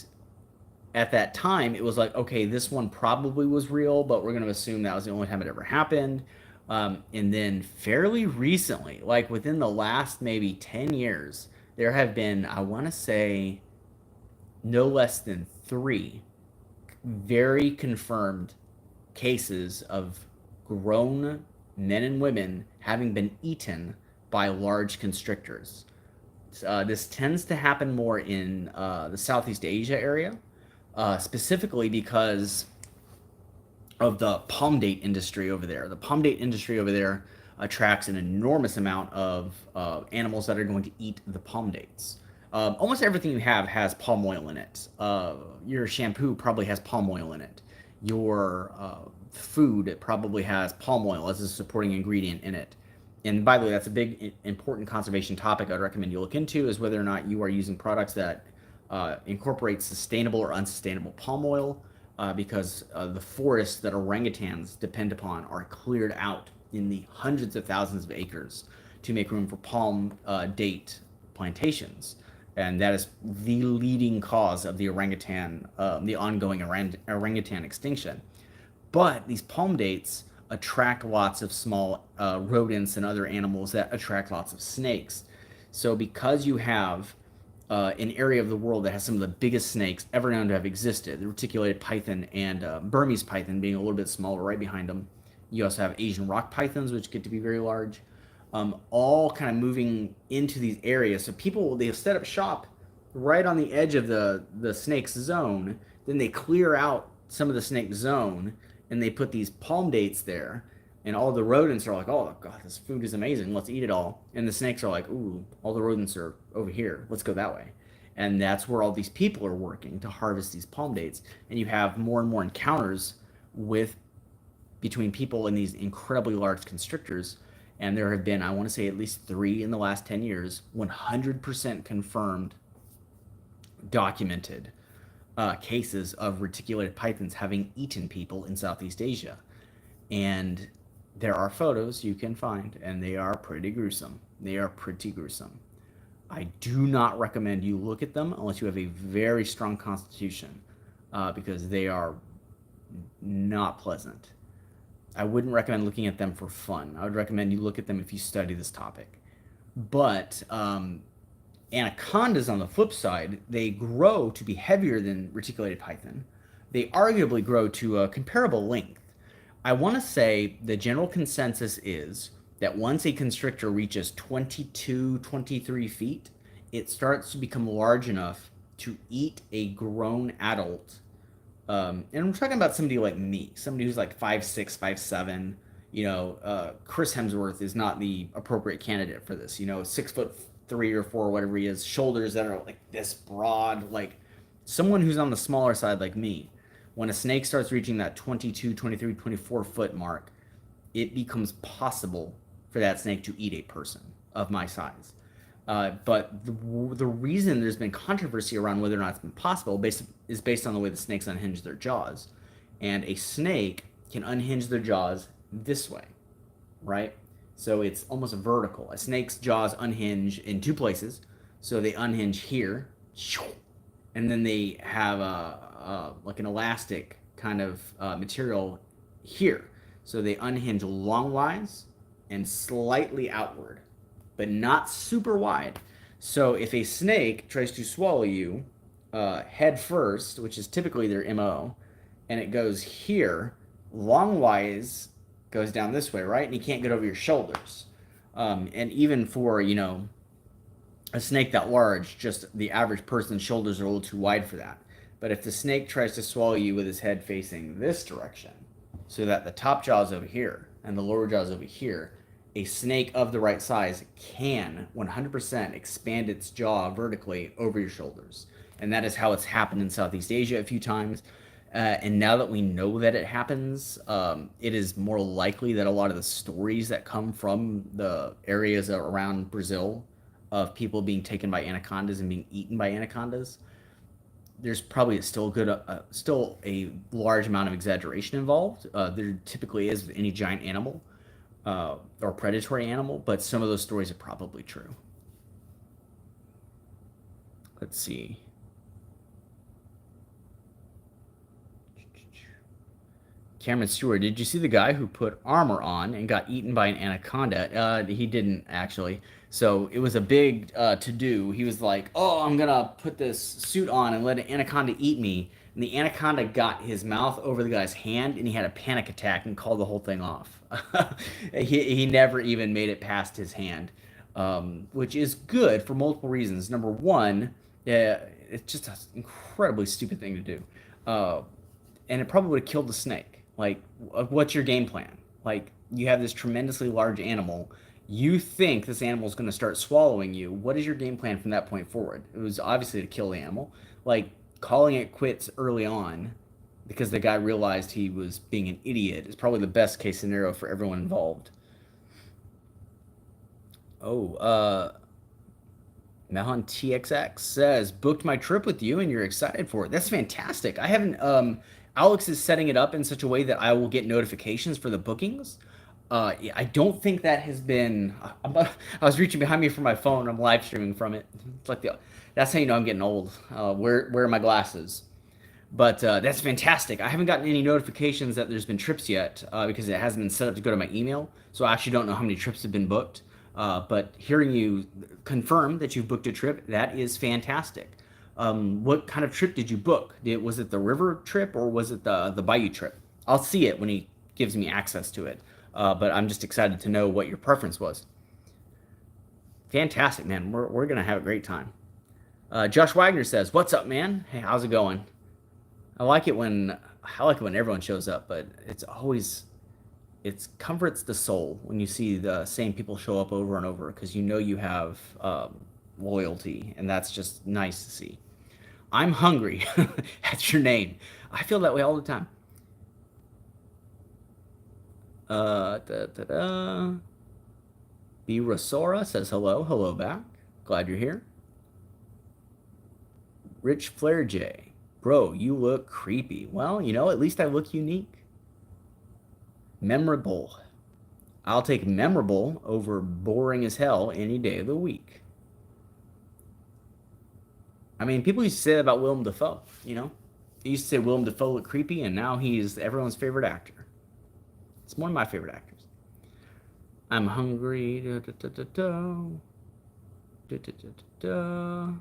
A: at that time, it was like, okay, this one probably was real, but we're going to assume that was the only time it ever happened. And then fairly recently, like within the last maybe 10 years, there have been, I want to say, no less than 3 very confirmed cases of grown men and women having been eaten by large constrictors. This tends to happen more in the Southeast Asia area, specifically because of the palm date industry over there. The palm date industry over there attracts an enormous amount of animals that are going to eat the palm dates. Almost everything you have has palm oil in it. Your shampoo probably has palm oil in it. Your food probably has palm oil as a supporting ingredient in it. And by the way, that's a big important conservation topic I'd recommend you look into, is whether or not you are using products that incorporate sustainable or unsustainable palm oil, because the forests that orangutans depend upon are cleared out in the hundreds of thousands of acres to make room for palm date plantations. And that is the leading cause of the the ongoing orangutan extinction. But these palm dates attract lots of small rodents and other animals that attract lots of snakes. So because you have an area of the world that has some of the biggest snakes ever known to have existed, the reticulated python and Burmese python being a little bit smaller right behind them. You also have Asian rock pythons, which get to be very large, all kind of moving into these areas. So people, they've set up shop right on the edge of the snake's zone. Then they clear out some of the snake zone and they put these palm dates there. And all the rodents are like, oh, God, this food is amazing. Let's eat it all. And the snakes are like, ooh, all the rodents are over here. Let's go that way. And that's where all these people are working to harvest these palm dates. And you have more and more encounters with between people and these incredibly large constrictors. And there have been, I want to say, at least 3 in the last 10 years, 100% confirmed, documented cases of reticulated pythons having eaten people in Southeast Asia. And there are photos you can find, and they are pretty gruesome. They are pretty gruesome. I do not recommend you look at them unless you have a very strong constitution, because they are not pleasant. I wouldn't recommend looking at them for fun. I would recommend you look at them if you study this topic. But anacondas, on the flip side, they grow to be heavier than reticulated python. They arguably grow to a comparable length. I want to say the general consensus is that once a constrictor reaches 22, 23 feet, it starts to become large enough to eat a grown adult. And I'm talking about somebody like me, somebody who's like 5'6", 5'7". Chris Hemsworth is not the appropriate candidate for this. 6'3" or 4", whatever he is, shoulders that are like this broad, like someone who's on the smaller side like me. When a snake starts reaching that 22, 23, 24-foot mark, it becomes possible for that snake to eat a person of my size. But the reason there's been controversy around whether or not it's been possible is based on the way the snakes unhinge their jaws. And a snake can unhinge their jaws this way, right? So it's almost vertical. A snake's jaws unhinge in 2 places. So they unhinge here, and then they have like an elastic kind of material here. So they unhinge longwise and slightly outward, but not super wide. So if a snake tries to swallow you head first, which is typically their MO, and it goes here, longwise goes down this way, right? And you can't get over your shoulders. And even for, a snake that large, just the average person's shoulders are a little too wide for that. But if the snake tries to swallow you with his head facing this direction, so that the top jaw is over here and the lower jaw is over here, a snake of the right size can 100% expand its jaw vertically over your shoulders. And that is how it's happened in Southeast Asia a few times. And now that we know that it happens, it is more likely that a lot of the stories that come from the areas around Brazil of people being taken by anacondas and being eaten by anacondas, there's probably still a large amount of exaggeration involved. There typically is with any giant animal or predatory animal, but some of those stories are probably true. Let's see. Cameron Stewart, did you see the guy who put armor on and got eaten by an anaconda? He didn't, actually. So it was a big to-do. He was like, oh, I'm going to put this suit on and let an anaconda eat me. And the anaconda got his mouth over the guy's hand, and he had a panic attack and called the whole thing off. He never even made it past his hand, which is good for multiple reasons. Number one, it's just an incredibly stupid thing to do. And it probably would have killed the snake. Like, what's your game plan? Like, you have this tremendously large animal. You think this animal is going to start swallowing you. What is your game plan from that point forward? It was obviously to kill the animal. Like, calling it quits early on because the guy realized he was being an idiot is probably the best case scenario for everyone involved. Oh, Mahon TXX says, booked my trip with you and you're excited for it. That's fantastic. I haven't, Alex is setting it up in such a way that I will get notifications for the bookings. I don't think that has been, I was reaching behind me for my phone. I'm live streaming from it. It's like that's how you know I'm getting old. Where are my glasses? But that's fantastic. I haven't gotten any notifications that there's been trips yet because it hasn't been set up to go to my email. So I actually don't know how many trips have been booked. But hearing you confirm that you've booked a trip, that is fantastic. What kind of trip did you book? Was it the river trip or was it the bayou trip? I'll see it when he gives me access to it. But I'm just excited to know what your preference was. Fantastic, man. We're going to have a great time. Josh Wagner says, "What's up, man? Hey, how's it going?" I like it when everyone shows up, but it comforts the soul when you see the same people show up over and over because you know you have loyalty, and that's just nice to see. I'm hungry. That's your name. I feel that way all the time. Da, da, da. B. Rosora says hello. Hello back. Glad you're here. Rich Flair J. Bro, you look creepy. Well, at least I look unique. Memorable. I'll take memorable over boring as hell any day of the week. I mean, people used to say that about Willem Dafoe. They used to say Willem Dafoe looked creepy, and now he's everyone's favorite actor. It's one of my favorite actors. I'm hungry. Da, da, da, da, da. Da, da, da, da, da.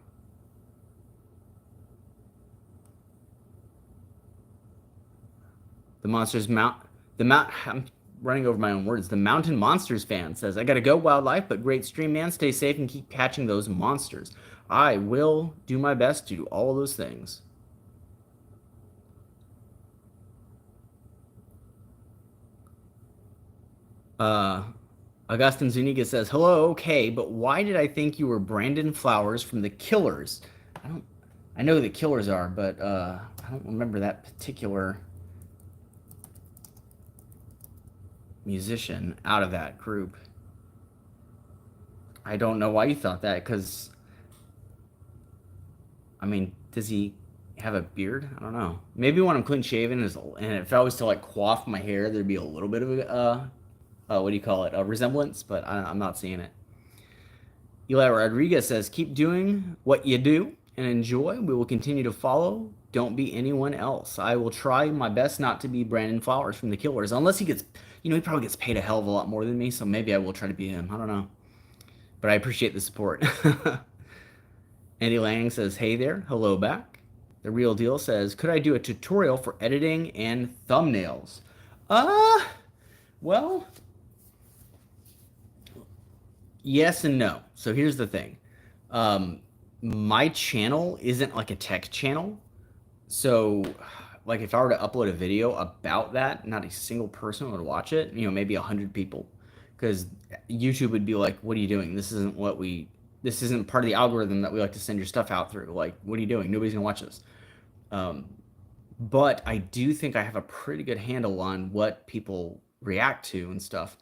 A: The Monsters Mount. I'm running over my own words. The Mountain Monsters fan says, I gotta go, wildlife, but great stream, man. Stay safe and keep catching those monsters. I will do my best to do all of those things. Uh, Augustin Zuniga says, hello, okay, but why did I think you were Brandon Flowers from The Killers? I know who The Killers are, but I don't remember that particular musician out of that group. I don't know why you thought that, because, I mean, does he have a beard? I don't know. Maybe when I'm clean shaven, and if I was to like quaff my hair, there'd be a little bit of what do you call it? A resemblance, but I'm not seeing it. Eli Rodriguez says, keep doing what you do and enjoy. We will continue to follow. Don't be anyone else. I will try my best not to be Brandon Flowers from The Killers, unless he gets, he probably gets paid a hell of a lot more than me, so maybe I will try to be him. I don't know. But I appreciate the support. Andy Lang says, hey there. Hello back. The Real Deal says, could I do a tutorial for editing and thumbnails? Well, yes and no. So here's the thing. My channel isn't like a tech channel. So like if I were to upload a video about that, not a single person would watch it, maybe 100 people. Because YouTube would be like, what are you doing? This isn't part of the algorithm that we like to send your stuff out through. Like, what are you doing? Nobody's gonna watch this. But I do think I have a pretty good handle on what people react to and stuff.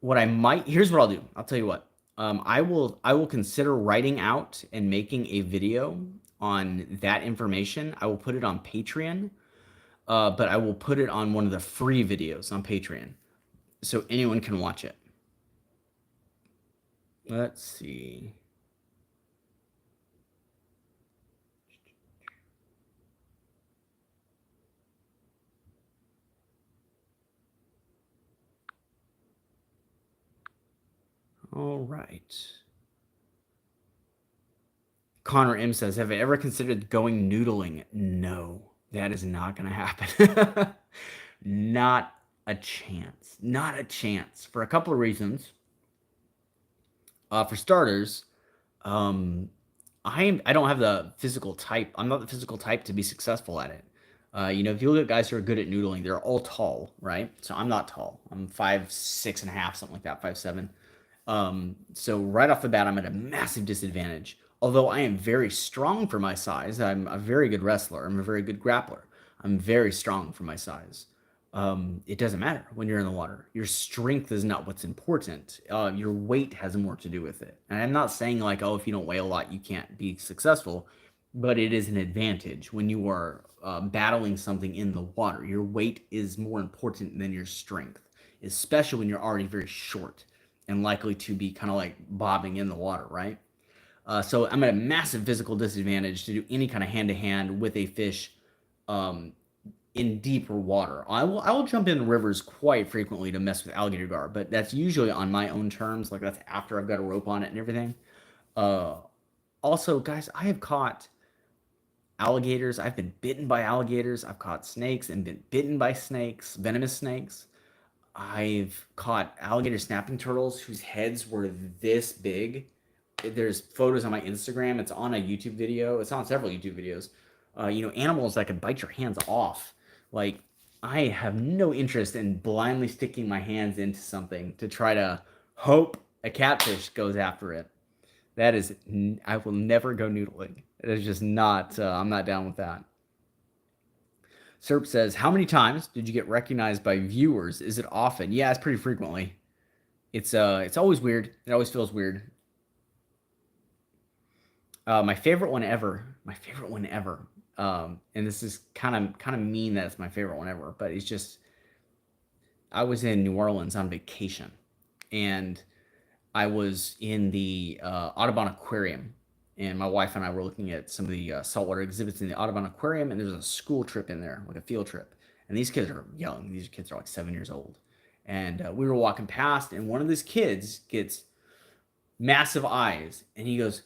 A: Here's what I'll do. I'll tell you what. I will consider writing out and making a video on that information. I will put it on Patreon, but I will put it on one of the free videos on Patreon, so anyone can watch it. Let's see. All right. Connor M says, have I ever considered going noodling? No, that is not going to happen. Not a chance. Not a chance. For a couple of reasons. For starters, I don't have the physical type. I'm not the physical type to be successful at it. If you look at guys who are good at noodling, they're all tall, right? So I'm not tall. I'm 5'6.5", something like that, 5'7". So right off the bat, I'm at a massive disadvantage. Although I am very strong for my size, I'm a very good wrestler. I'm a very good grappler. I'm very strong for my size. It doesn't matter when you're in the water. Your strength is not what's important. Your weight has more to do with it. And I'm not saying like, oh, if you don't weigh a lot, you can't be successful, but it is an advantage when you are battling something in the water. Your weight is more important than your strength, especially when you're already very short and likely to be kind of like bobbing in the water, right? So I'm at a massive physical disadvantage to do any kind of hand to hand with a fish um, in deeper water. I will jump in rivers quite frequently to mess with alligator gar, but that's usually on my own terms. Like that's after I've got a rope on it and everything. Uh, Also, guys, I have caught alligators. I've been bitten by alligators. I've caught snakes and been bitten by snakes, venomous snakes. I've caught alligator snapping turtles whose heads were this big. There's photos on my Instagram. It's on a YouTube video. It's on several YouTube videos. Animals that could bite your hands off. Like, I have no interest in blindly sticking my hands into something to try to hope a catfish goes after it. That is, I will never go noodling. It is just not, I'm not down with that. Serp says, how many times did you get recognized by viewers? Is it often? Yeah, it's pretty frequently. It's always weird. It always feels weird. My favorite one ever. My favorite one ever. And this is kind of mean that it's my favorite one ever, but it's just I was in New Orleans on vacation, and I was in the Audubon Aquarium, and my wife and I were looking at some of the saltwater exhibits in the Audubon Aquarium, and there was a school trip in there, like a field trip. And these kids are young. These kids are like 7 years old. And we were walking past, and one of these kids gets massive eyes, and he goes,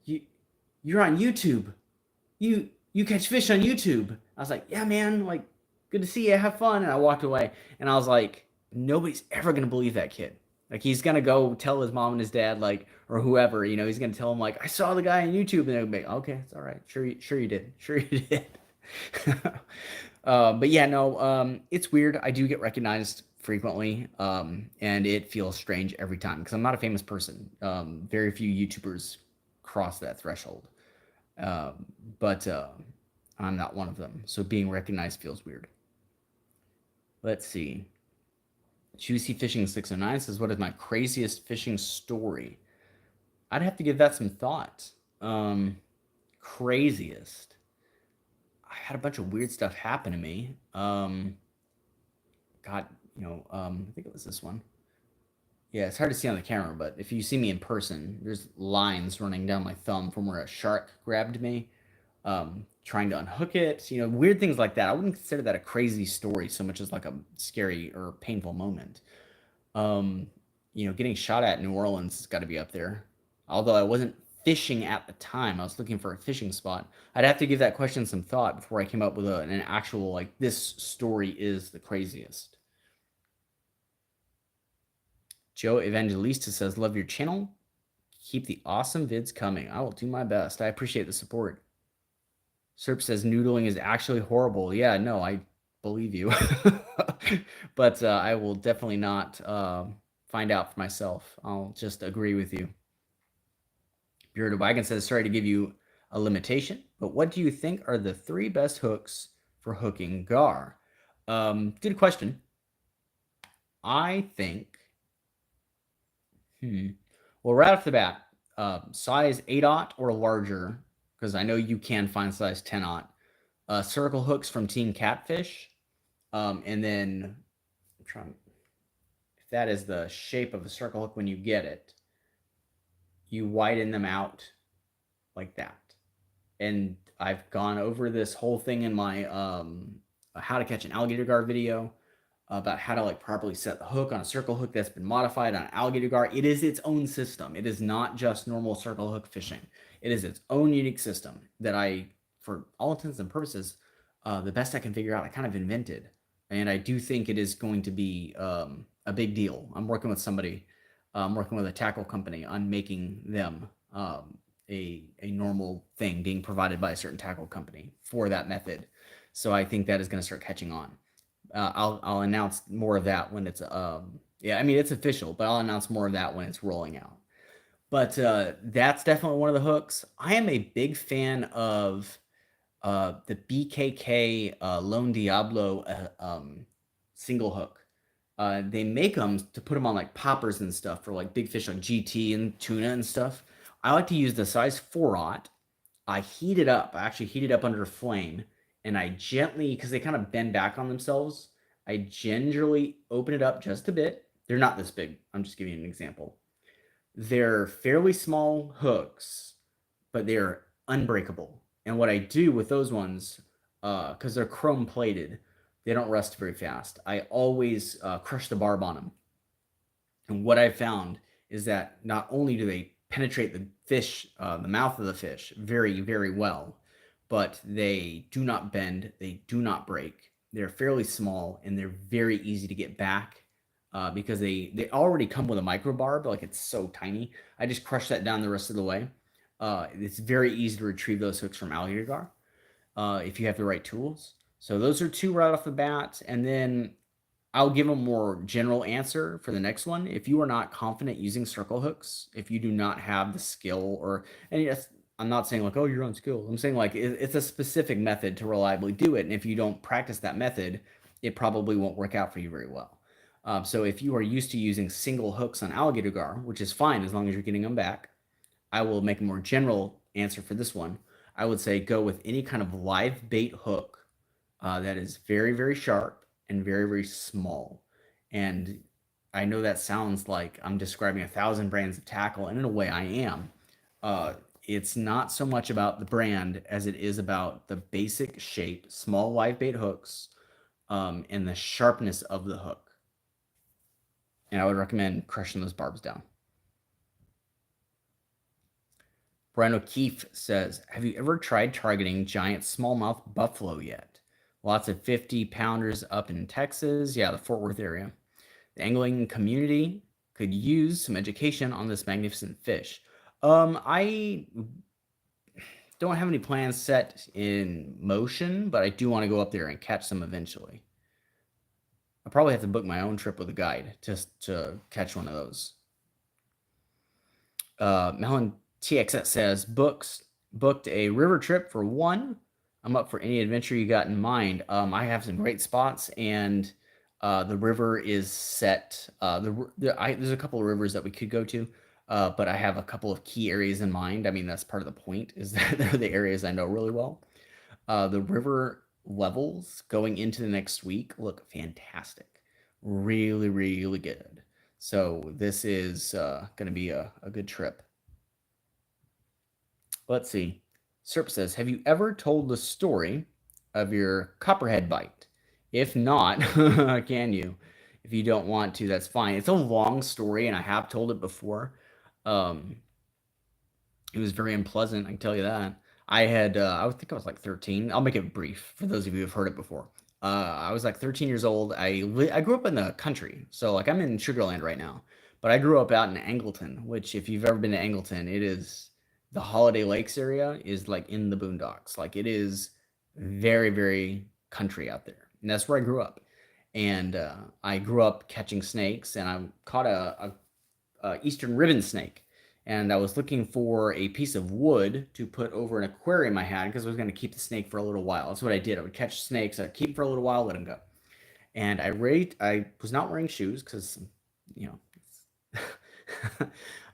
A: "You're on YouTube. You catch fish on YouTube." I was like, "Yeah, man. Like, good to see you. Have fun." And I walked away, and I was like, "Nobody's ever gonna believe that kid." Like he's gonna go tell his mom and his dad, like, or whoever, he's gonna tell him, like, I saw the guy on YouTube, and they'll be like, okay, it's all right, sure you did, sure you did. But yeah, no, it's weird. I do get recognized frequently, and it feels strange every time because I'm not a famous person. Very few YouTubers cross that threshold, but I'm not one of them. So being recognized feels weird. Let's see. Juicy Fishing 609 says, what is my craziest fishing story? I'd have to give that some thought. Craziest. I had a bunch of weird stuff happen to me. I think it was this one. Yeah, it's hard to see on the camera, but if you see me in person, there's lines running down my thumb from where a shark grabbed me, trying to unhook it. Weird things like that. I wouldn't consider that a crazy story so much as like a scary or painful moment. Getting shot at in New Orleans has got to be up there. Although I wasn't fishing at the time, I was looking for a fishing spot. I'd have to give that question some thought before I came up with an actual, like, this story is the craziest. Joe Evangelista says, love your channel. Keep the awesome vids coming. I will do my best. I appreciate the support. Serp says, noodling is actually horrible. Yeah, no, I believe you. But I will definitely not find out for myself. I'll just agree with you. Bearded Wagon says, sorry to give you a limitation, but what do you think are the 3 best hooks for hooking gar? Good question. I think, well, right off the bat, size 8/0 or larger, because I know you can find size 10/0. Circle hooks from Team Catfish, and then I'm trying. If that is the shape of a circle hook when you get it, you widen them out like that. And I've gone over this whole thing in my how to catch an alligator gar video about how to like properly set the hook on a circle hook that's been modified on an alligator gar. It is its own system. It is not just normal circle hook fishing. It is its own unique system that I, for all intents and purposes, the best I can figure out, I kind of invented. And I do think it is going to be a big deal. I'm working with somebody, I'm working with a tackle company on making them a normal thing being provided by a certain tackle company for that method. So I think that is going to start catching on. I'll announce more of that when it's yeah, I mean it's official, but I'll announce more of that when it's rolling out. But that's definitely one of the hooks. I am a big fan of the BKK Lone Diablo single hook. They make them to put them on like poppers and stuff for like big fish like GT and tuna and stuff. I like to use the size 4/0. I heat it up. I actually heat it up under a flame, and I gently, because they kind of bend back on themselves, I gingerly open it up just a bit. They're not this big. I'm just giving you an example. They're fairly small hooks, but they're unbreakable. And what I do with those ones, because they're chrome plated, they don't rust very fast. I always crush the barb on them. And what I found is that not only do they penetrate the fish, the mouth of the fish, very, very well, but they do not bend, they do not break. They're fairly small and they're very easy to get back because they already come with a micro barb, like it's so tiny. I just crush that down the rest of the way. It's very easy to retrieve those hooks from alligator gar if you have the right tools. So those are two right off the bat, and then I'll give a more general answer for the next one. If you are not confident using circle hooks, if you do not have the skill, or and yes, I'm not saying like, oh, you're unskilled. I'm saying like it's a specific method to reliably do it, and if you don't practice that method, it probably won't work out for you very well. So if you are used to using single hooks on alligator gar, which is fine as long as you're getting them back, I will make a more general answer for this one. I would say go with any kind of live bait hook that is very, very sharp and very, very small. And I know that sounds like I'm describing 1,000 brands of tackle, and in a way I am. Uh, it's not so much about the brand as it is about the basic shape, small live bait hooks, and the sharpness of the hook. And I would recommend crushing those barbs down. Brian O'Keefe says, have you ever tried targeting giant smallmouth buffalo yet? Lots of 50-pounders up in Texas. Yeah, the Fort Worth area. The angling community could use some education on this magnificent fish. I don't have any plans set in motion, but I do want to go up there and catch some eventually. I'll probably have to book my own trip with a guide just to catch one of those. Melon TXS says, booked a river trip for one. I'm up for any adventure you got in mind. I have some great spots, and the river is set. There's a couple of rivers that we could go to, but I have a couple of key areas in mind. I mean, that's part of the point, is that they're the areas I know really well. The river levels going into the next week look fantastic. Really, really good. So this is going to be a good trip. Let's see. Serp says, have you ever told the story of your copperhead bite? If not, can you? If you don't want to, that's fine. It's a long story, and I have told it before. It was very unpleasant, I can tell you that. I think I was like 13. I'll make it brief for those of you who have heard it before. I was like 13 years old. I grew up in the country, so like I'm in Sugarland right now, but I grew up out in Angleton, which if you've ever been to Angleton, it is the Holiday Lakes area is like in the boondocks. Like it is very, very country out there, and that's where I grew up. And I grew up catching snakes, and I caught a eastern ribbon snake, and I was looking for a piece of wood to put over an aquarium I had because I was going to keep the snake for a little while. That's what I did. I would catch snakes, I'd keep them for a little while, let them go. And I was not wearing shoes because, you know,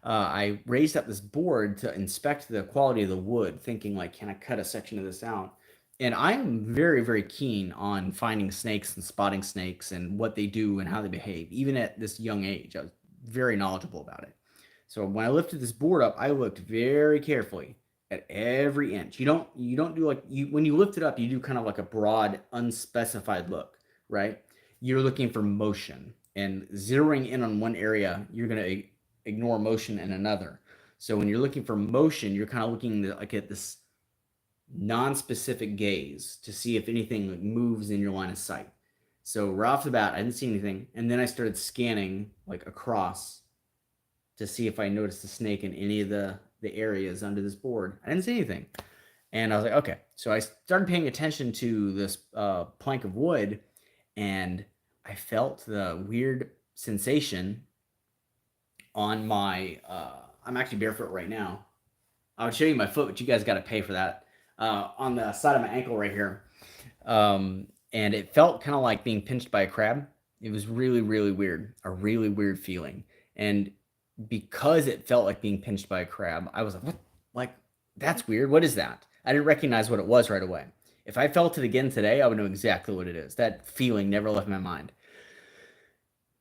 A: I raised up this board to inspect the quality of the wood, thinking like, can I cut a section of this out? And I'm very, very keen on finding snakes and spotting snakes and what they do and how they behave. Even at this young age, I was very knowledgeable about it. So when I lifted this board up, I looked very carefully at every inch. You don't do like when you lift it up, you do kind of like a broad, unspecified look, right? You're looking for motion, and zeroing in on one area, you're gonna ignore motion in another. So when you're looking for motion, you're kind of looking like at this non-specific gaze to see if anything moves in your line of sight. So right off the bat, I didn't see anything, and then I started scanning like across to see if I noticed a snake in any of the areas under this board. I didn't see anything. And I was like, okay. So I started paying attention to this plank of wood, and I felt the weird sensation on my. I'm actually barefoot right now. I would show you my foot, but you guys got to pay for that. On the side of my ankle right here, and it felt kind of like being pinched by a crab. It was really, really weird, a really weird feeling. And because it felt like being pinched by a crab, I was like, what? Like, that's weird. What is that? I didn't recognize what it was right away. If I felt it again today, I would know exactly what it is. That feeling never left my mind.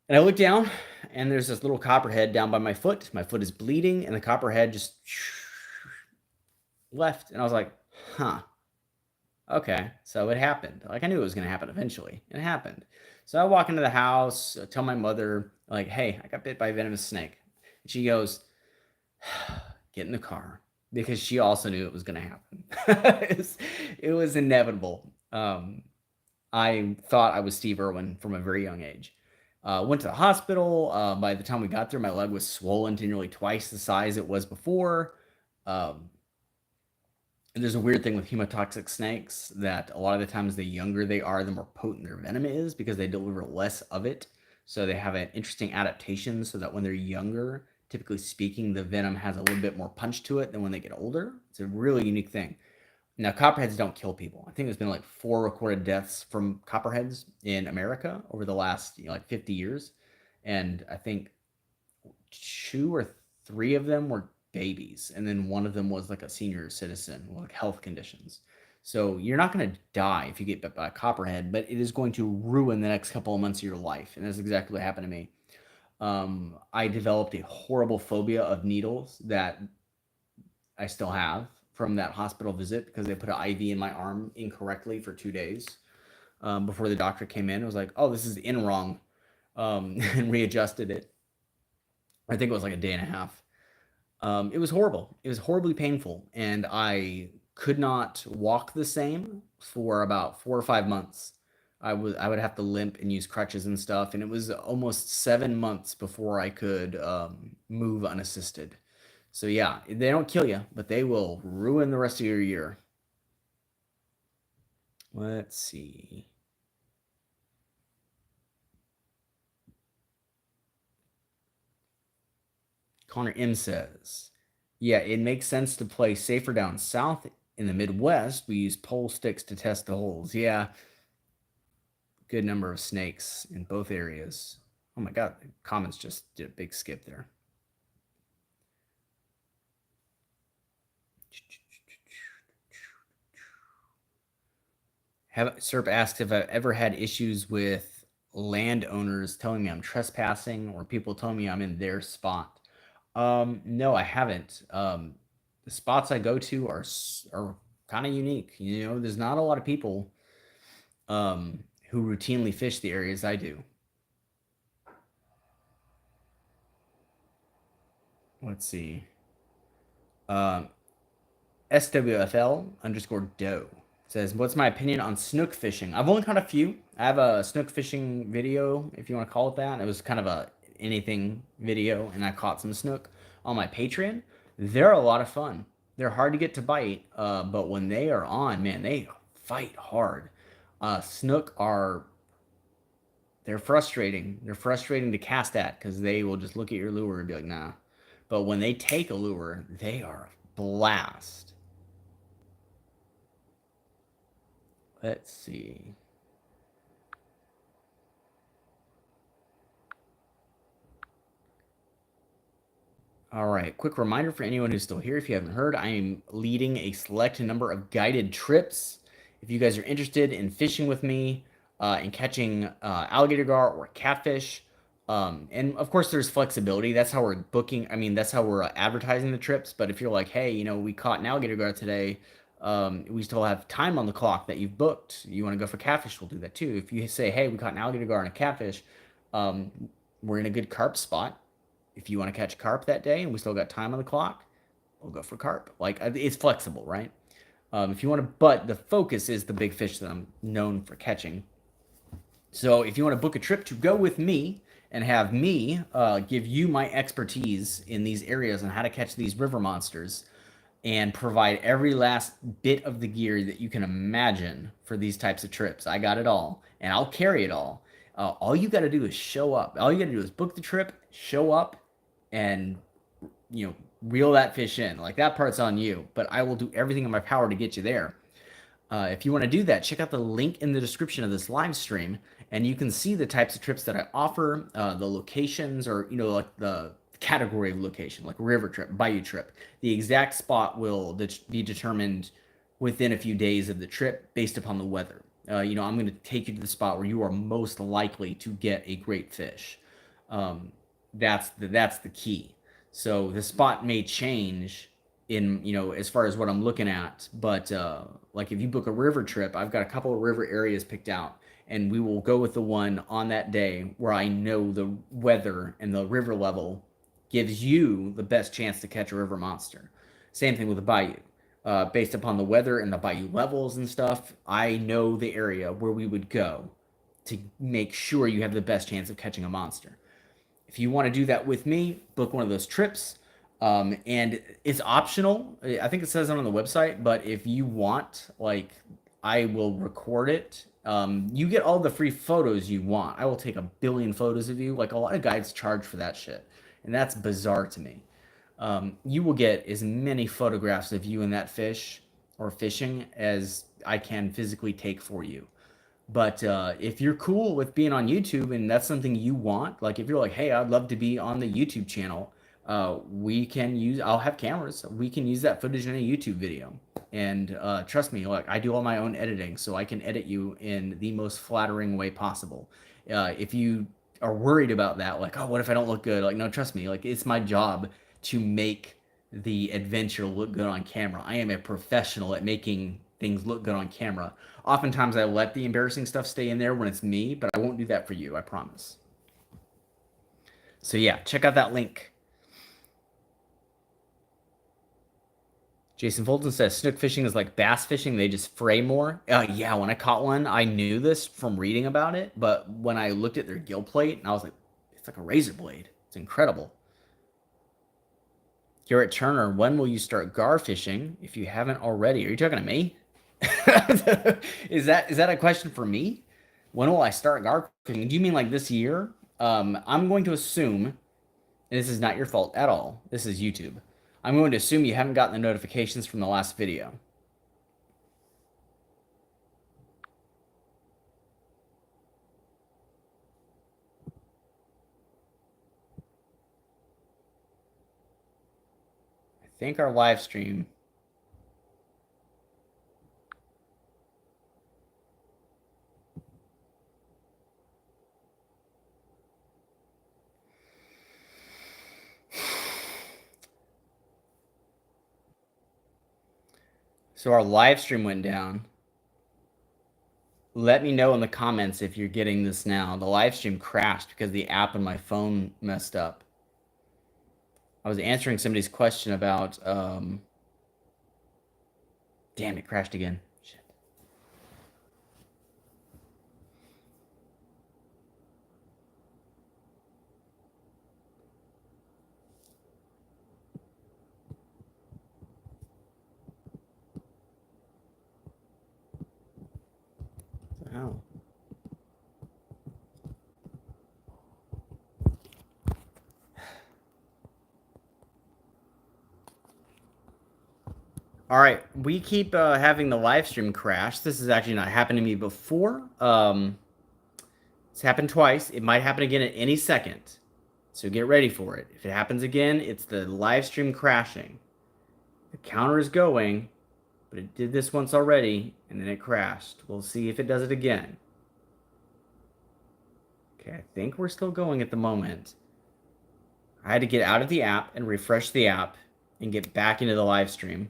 A: And I looked down, and there's this little copperhead down by my foot. My foot is bleeding, and the copperhead just left. And I was like, huh. Okay, so it happened. Like I knew it was going to happen eventually. It happened. So I walk into the house, tell my mother, like, hey, I got bit by a venomous snake. And she goes, get in the car. Because she also knew it was going to happen. it was inevitable. I thought I was Steve Irwin from a very young age. Went to the hospital. By the time we got there, my leg was swollen to nearly twice the size it was before. And there's a weird thing with hemotoxic snakes that a lot of the times the younger they are, the more potent their venom is because they deliver less of it. So they have an interesting adaptation so that when they're younger, typically speaking, the venom has a little bit more punch to it than when they get older. It's a really unique thing. Now, copperheads don't kill people. I think there's been like 4 recorded deaths from copperheads in America over the last like 50 years. And I think 2 or 3 of them were babies, and then one of them was like a senior citizen with like health conditions. So you're not going to die if you get bit by a copperhead, but it is going to ruin the next couple of months of your life, and that's exactly what happened to me. I developed a horrible phobia of needles that I still have from that hospital visit because they put an IV in my arm incorrectly for 2 days before the doctor came in. It was like, oh, this is in wrong, and readjusted it. I think it was like a day and a half. It was horrible. It was horribly painful, and I could not walk the same for about 4 or 5 months. I would have to limp and use crutches and stuff, and it was almost 7 months before I could move unassisted. So yeah, they don't kill you, but they will ruin the rest of your year. Let's see. Connor M says, yeah, it makes sense to play safer down south. In the Midwest, we use pole sticks to test the holes. Yeah, good number of snakes in both areas. Oh my God, the comments just did a big skip there. Serp asks if I've ever had issues with landowners telling me I'm trespassing or people telling me I'm in their spot. No, I haven't. The spots I go to are kind of unique. You know, there's not a lot of people who routinely fish the areas I do. Let's see. SWFL_doe says, what's my opinion on snook fishing? I've only caught a few. I have a snook fishing video, if you want to call it that. It was kind of a anything video, and I caught some snook on my Patreon. They're a lot of fun. They're hard to get to bite, but when they are on, man, they fight hard. Snook they're frustrating. They're frustrating to cast at because they will just look at your lure and be like, nah. But when they take a lure, they are a blast. Let's see. All right, quick reminder for anyone who's still here, if you haven't heard, I am leading a select number of guided trips. If you guys are interested in fishing with me and catching alligator gar or catfish, and of course there's flexibility. That's how we're booking. I mean, that's how we're advertising the trips. But if you're like, hey, you know, we caught an alligator gar today, we still have time on the clock that you've booked. You want to go for catfish, we'll do that too. If you say, hey, we caught an alligator gar and a catfish, we're in a good carp spot. If you want to catch carp that day and we still got time on the clock, we'll go for carp. Like, it's flexible, right? If you want to, but the focus is the big fish that I'm known for catching. So if you want to book a trip to go with me and have me give you my expertise in these areas on how to catch these river monsters, and provide every last bit of the gear that you can imagine for these types of trips. I got it all, and I'll carry it all. All you got to do is show up. All you got to do is book the trip, show up, and reel that fish in. Like, that part's on you, but I will do everything in my power to get you there. If you want to do that, check out the link in the description of this live stream, and you can see the types of trips that I offer, the locations, or like the category of location, like river trip, bayou trip. The exact spot will be determined within a few days of the trip based upon the weather. I'm going to take you to the spot where you are most likely to get a great fish. That's the key. So the spot may change in as far as what I'm looking at, but like if you book a river trip, I've got a couple of river areas picked out, and we will go with the one on that day where I know the weather and the river level gives you the best chance to catch a river monster. Same thing with the bayou. Based upon the weather and the bayou levels and stuff, I know the area where we would go to make sure you have the best chance of catching a monster. If you want to do that with me, book one of those trips. And it's optional. I think it says it on the website, but if you want, like, I will record it. You get all the free photos you want. I will take 1 billion photos of you. Like, a lot of guides charge for that shit, and that's bizarre to me. You will get as many photographs of you and that fish or fishing as I can physically take for you. But if you're cool with being on YouTube and that's something you want, like if you're like, hey, I'd love to be on the YouTube channel, I'll have cameras. We can use that footage in a YouTube video. And trust me, like, I do all my own editing, so I can edit you in the most flattering way possible. If you are worried about that, like, oh, what if I don't look good? Like, no, trust me, like, it's my job to make the adventure look good on camera. I am a professional at making things look good on camera. Oftentimes I let the embarrassing stuff stay in there when it's me, but I won't do that for you, I promise. So yeah, check out that link. Jason Fulton says snook fishing is like bass fishing. They just fray more. Yeah, when I caught one, I knew this from reading about it, but when I looked at their gill plate, I was like, it's like a razor blade. It's incredible. Garrett Turner, when will you start gar fishing if you haven't already? Are you talking to me? Is that a question for me? When will I start gar fishing? Do you mean like this year? I'm going to assume, and this is not your fault at all. This is YouTube. I'm going to assume you haven't gotten the notifications from the last video. I think our live stream. So our live stream went down. Let me know in the comments if you're getting this now. The live stream crashed because the app on my phone messed up. I was answering somebody's question about, damn, it crashed again. Shit. Oh. All right, we keep having the live stream crash. This has actually not happened to me before. It's happened twice. It might happen again at any second. So get ready for it. If it happens again, it's the live stream crashing. The counter is going, but it did this once already, and then it crashed. We'll see if it does it again. Okay, I think we're still going at the moment. I had to get out of the app and refresh the app and get back into the live stream.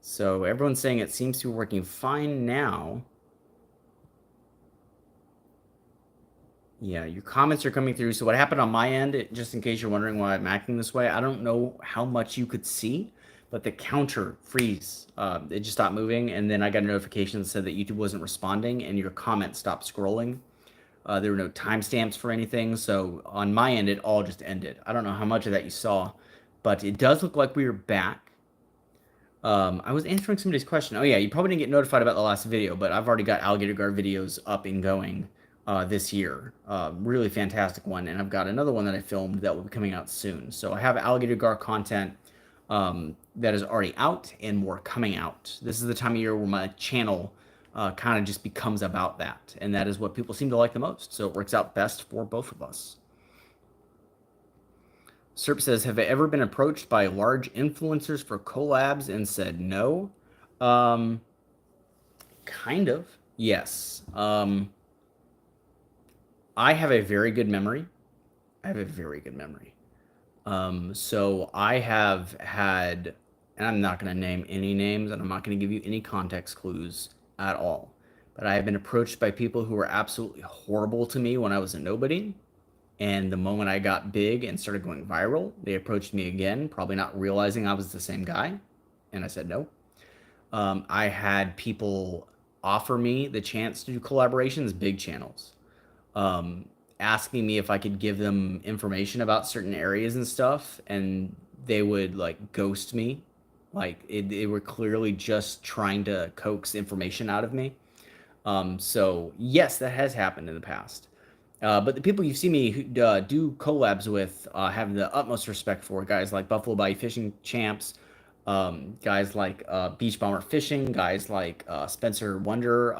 A: So everyone's saying it seems to be working fine now. Yeah, your comments are coming through. So what happened on my end, just in case you're wondering why I'm acting this way, I don't know how much you could see, but the counter freeze. It just stopped moving, and then I got a notification that said that YouTube wasn't responding, and your comment stopped scrolling. There were no timestamps for anything, so on my end, it all just ended. I don't know how much of that you saw, But it does look like we are back. I was answering somebody's question. Oh yeah, you probably didn't get notified about the last video, but I've already got alligator gar videos up and going this year. Really fantastic one, and I've got another one that I filmed that will be coming out soon. So I have alligator gar content that is already out and more coming out. This is the time of year where my channel kind of just becomes about that, and that is what people seem to like the most. So it works out best for both of us. Serp says, have I ever been approached by large influencers for collabs and said no? Kind of, yes. I have a very good memory. So I have had, and I'm not going to name any names, and I'm not going to give you any context clues at all, but I have been approached by people who were absolutely horrible to me when I was a nobody. And the moment I got big and started going viral, they approached me again, probably not realizing I was the same guy. And I said no. I had people offer me the chance to do collaborations, big channels, asking me if I could give them information about certain areas and stuff. And they would like ghost me. Like they were clearly just trying to coax information out of me. So yes, that has happened in the past. But the people you see me do collabs with have the utmost respect for. Guys like Buffalo Bayou Fishing Champs, guys like Beach Bomber Fishing, guys like Spencer Wonder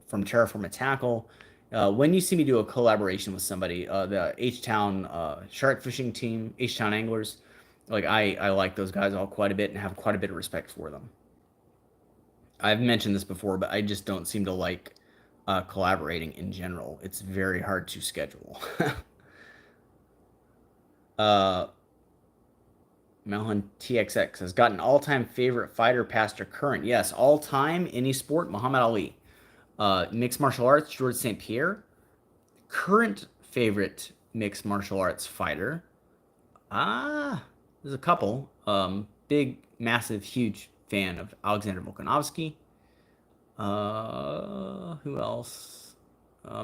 A: from Terraform a Tackle. When you see me do a collaboration with somebody, the H-Town Shark Fishing Team, H-Town Anglers, like I like those guys all quite a bit and have quite a bit of respect for them. I've mentioned this before, but I just don't seem to like collaborating in general. It's very hard to schedule. Melhan TXX has got an all-time favorite fighter past or current. Yes, all-time, any sport, Muhammad Ali. Mixed martial arts, George St. Pierre. Current favorite mixed martial arts fighter. There's a couple. Big, massive, huge fan of Alexander Volkanovski. Who else?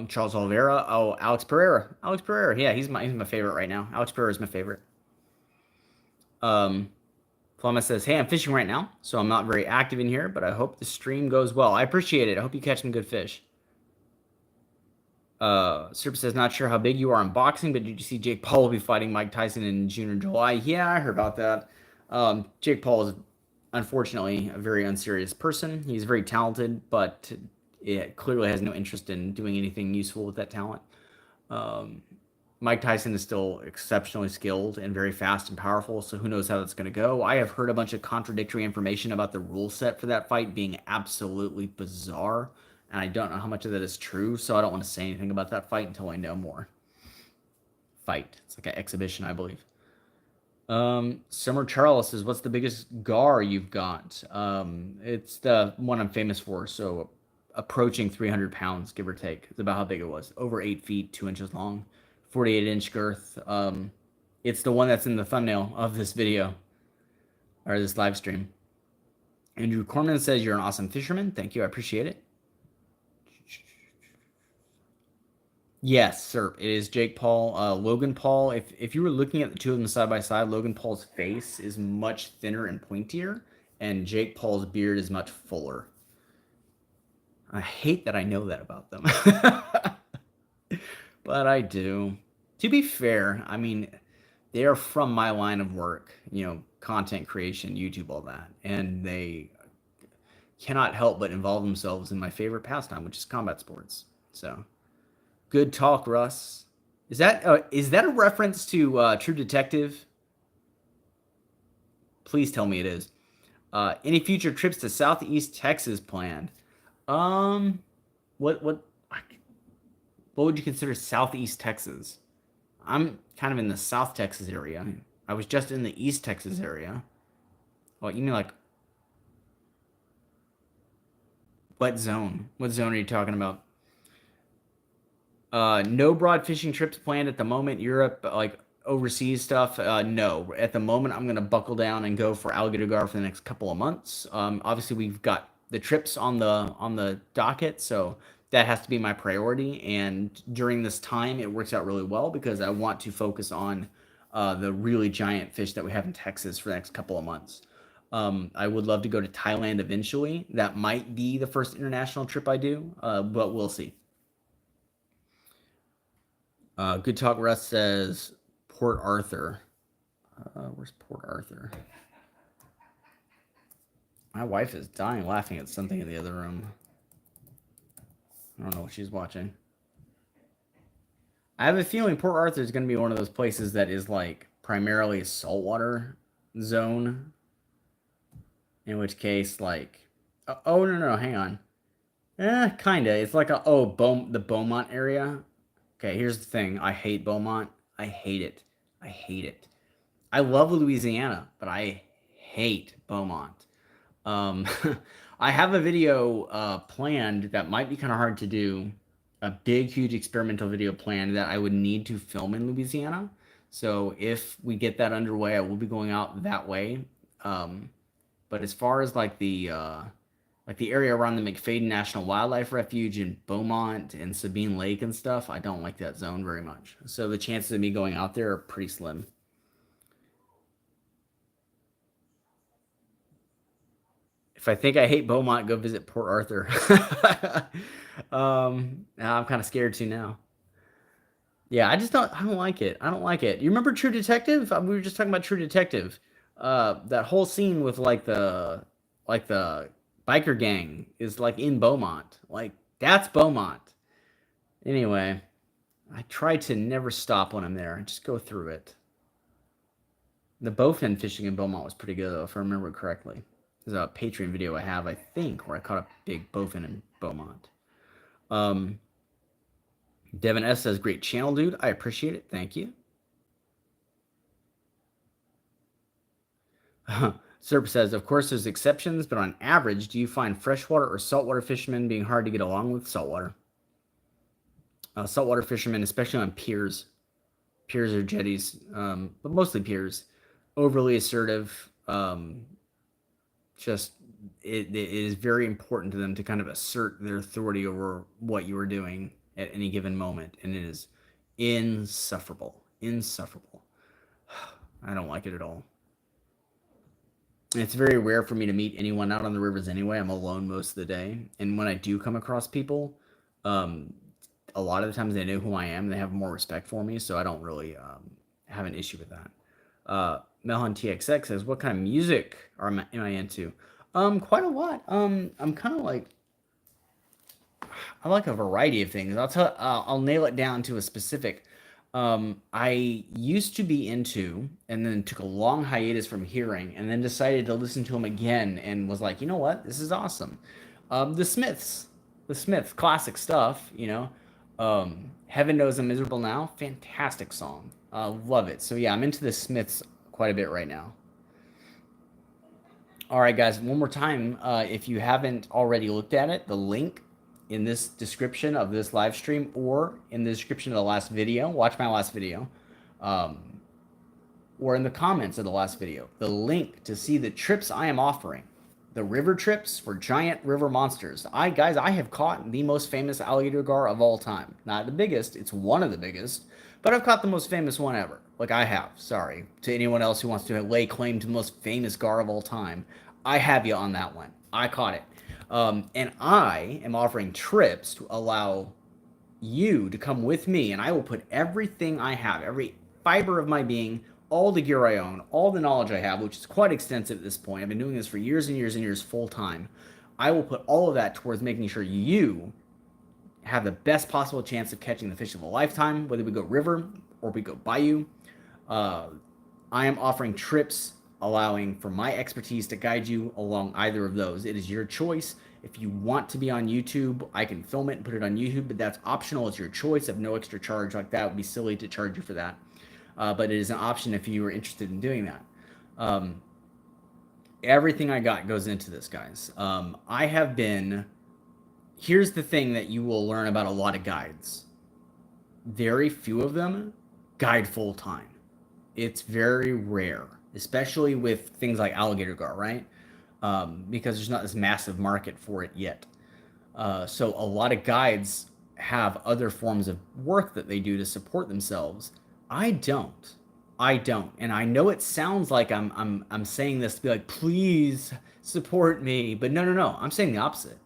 A: Charles Oliveira. Oh, Alex Pereira. Alex Pereira. Yeah, he's my favorite right now. Alex Pereira is my favorite. Flama says, hey, I'm fishing right now, so I'm not very active in here, but I hope the stream goes well. I appreciate it. I hope you catch some good fish. Serp says, not sure how big you are in boxing, but did you see Jake Paul will be fighting Mike Tyson in June or July? Yeah, I heard about that. Jake Paul is unfortunately a very unserious person. He's very talented, but it clearly has no interest in doing anything useful with that talent. Mike Tyson is still exceptionally skilled and very fast and powerful, so who knows how that's going to go. I have heard a bunch of contradictory information about the rule set for that fight being absolutely bizarre, and I don't know how much of that is true, so I don't want to say anything about that fight until I know more. Fight. It's like an exhibition, I believe. Summer Charles says, what's the biggest gar you've got? It's the one I'm famous for, so approaching 300 pounds, give or take. It's about how big it was. Over 8 feet, 2 inches long, 48-inch girth. It's the one that's in the thumbnail of this video, or this live stream. Andrew Corman says, you're an awesome fisherman. Thank you, I appreciate it. Yes, sir. It is Jake Paul. Logan Paul, if you were looking at the two of them side by side, Logan Paul's face is much thinner and pointier, and Jake Paul's beard is much fuller. I hate that I know that about them. But I do. To be fair, I mean, they are from my line of work, content creation, YouTube, all that. And they cannot help but involve themselves in my favorite pastime, which is combat sports. So, good talk, Russ. Is that a reference to True Detective? Please tell me it is. Any future trips to Southeast Texas planned? What would you consider Southeast Texas? I'm kind of in the South Texas area. I was just in the East Texas area. What, you mean like what zone? What zone are you talking about? No broad fishing trips planned at the moment. Europe, like overseas stuff. No, at the moment I'm gonna buckle down and go for alligator gar for the next couple of months. Obviously we've got the trips on the docket, so that has to be my priority. And during this time, it works out really well because I want to focus on the really giant fish that we have in Texas for the next couple of months. I would love to go to Thailand eventually. That might be the first international trip I do, but we'll see. Good Talk Russ says Port Arthur. Where's Port Arthur? My wife is dying laughing at something in the other room. I don't know what she's watching. I have a feeling Port Arthur is going to be one of those places that is like primarily a saltwater zone. In which case, like, oh no, hang on. Kinda. It's like the Beaumont area. Okay, here's the thing. I hate Beaumont. I hate it. I hate it. I love Louisiana, but I hate Beaumont. Um, I have a video planned that might be kind of hard to do. A big, huge experimental video planned that I would need to film in Louisiana. So if we get that underway, I will be going out that way. But as far as like the area around the McFadden National Wildlife Refuge and Beaumont and Sabine Lake and stuff, I don't like that zone very much. So the chances of me going out there are pretty slim. If I think I hate Beaumont, go visit Port Arthur. Now I'm kind of scared too now. Yeah, I don't like it. I don't like it. You remember True Detective? We were just talking about True Detective. That whole scene with like the biker gang is like in Beaumont. Like that's Beaumont. Anyway, I try to never stop when I'm there. I just go through it. The bowfin fishing in Beaumont was pretty good though, if I remember correctly. There's a Patreon video I have, I think, where I caught a big bowfin in Beaumont. Um, Devin S says, great channel, dude. I appreciate it. Thank you. Serp says, of course, there's exceptions, but on average, do you find freshwater or saltwater fishermen being hard to get along with? Saltwater. Saltwater fishermen, especially on piers or jetties, but mostly piers, overly assertive. Just it is very important to them to kind of assert their authority over what you are doing at any given moment, and it is insufferable. I don't like it at all. It's very rare for me to meet anyone out on the rivers anyway. I'm alone most of the day, and when I do come across people, um, a lot of the times they know who I am. They have more respect for me, so I don't really have an issue with that. Melon TXX says, "What kind of music am I into?" Quite a lot. I'm kind of like I like a variety of things. I'll nail it down to a specific. I used to be into, and then took a long hiatus from hearing, and then decided to listen to them again, and was like, you know what, this is awesome. The Smiths, classic stuff. Heaven Knows I'm Miserable Now, fantastic song. Love it. So yeah, I'm into the Smiths quite a bit right now. All right, guys, one more time. If you haven't already looked at it, the link in this description of this live stream or in the description of the last video, watch my last video, or in the comments of the last video, the link to see the trips I am offering, the river trips for giant river monsters. I have caught the most famous alligator gar of all time. Not the biggest, it's one of the biggest, but I've caught the most famous one ever. Like I have, sorry, to anyone else who wants to lay claim to the most famous gar of all time. I have you on that one. I caught it. And I am offering trips to allow you to come with me, and I will put everything I have, every fiber of my being, all the gear I own, all the knowledge I have, which is quite extensive at this point. I've been doing this for years and years and years full time. I will put all of that towards making sure you have the best possible chance of catching the fish of a lifetime, whether we go river or we go bayou. I am offering trips allowing for my expertise to guide you along either of those. It is your choice. If you want to be on YouTube, I can film it and put it on YouTube, but that's optional. It's your choice. I have no extra charge. Like that would be silly to charge you for that. But it is an option if you are interested in doing that. Everything I got goes into this, guys. Here's the thing that you will learn about a lot of guides. Very few of them guide full time. It's very rare, especially with things like alligator gar, right? Because there's not this massive market for it yet. So a lot of guides have other forms of work that they do to support themselves. I don't. I don't. And I know it sounds like I'm saying this to be like, please support me. But no, no, no. I'm saying the opposite.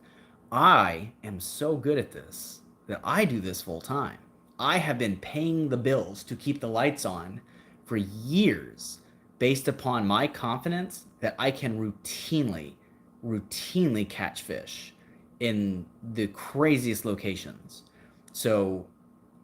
A: I am so good at this that I do this full time. I have been paying the bills to keep the lights on for years based upon my confidence that I can routinely catch fish in the craziest locations. So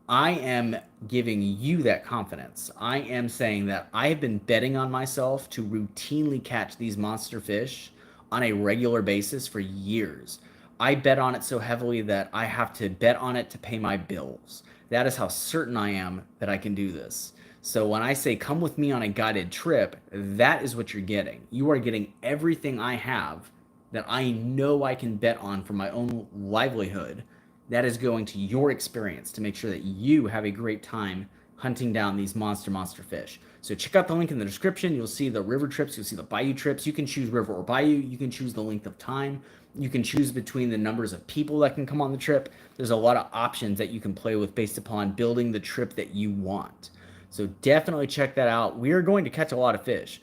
A: I am giving you that confidence. I am saying that I have been betting on myself to routinely catch these monster fish on a regular basis for years. I bet on it so heavily that I have to bet on it to pay my bills. That is how certain I am that I can do this. So when I say come with me on a guided trip, that is what you're getting. You are getting everything I have that I know I can bet on for my own livelihood. That is going to your experience to make sure that you have a great time hunting down these monster fish. So check out the link in the description. You'll see the river trips, you'll see the bayou trips. You can choose river or bayou. You can choose the length of time. You can choose between the numbers of people that can come on the trip. There's a lot of options that you can play with based upon building the trip that you want. So definitely check that out. We are going to catch a lot of fish.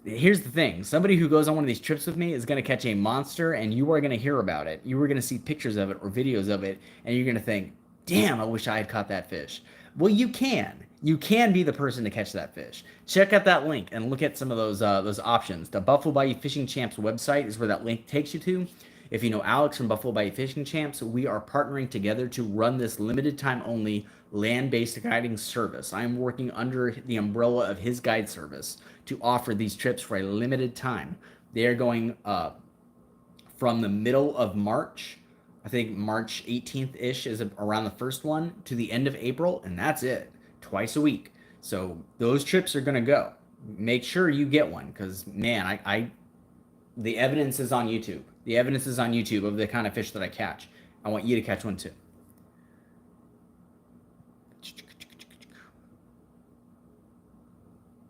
A: Here's the thing. Somebody who goes on one of these trips with me is going to catch a monster, and you are going to hear about it. You are going to see pictures of it or videos of it, and you're going to think, damn, I wish I had caught that fish. Well, you can. You can be the person to catch that fish. Check out that link and look at some of those options. The Buffalo Bayou Fishing Champs website is where that link takes you to. If you know Alex from Buffalo Bayou Fishing Champs, we are partnering together to run this limited time only land-based guiding service. I am working under the umbrella of his guide service to offer these trips for a limited time. They are going from the middle of March, I think March 18th-ish is around the first one, to the end of April, and that's it, twice a week. So those trips are going to go. Make sure you get one because, man, the evidence is on YouTube. The evidence is on YouTube of the kind of fish that I catch. I want you to catch one too.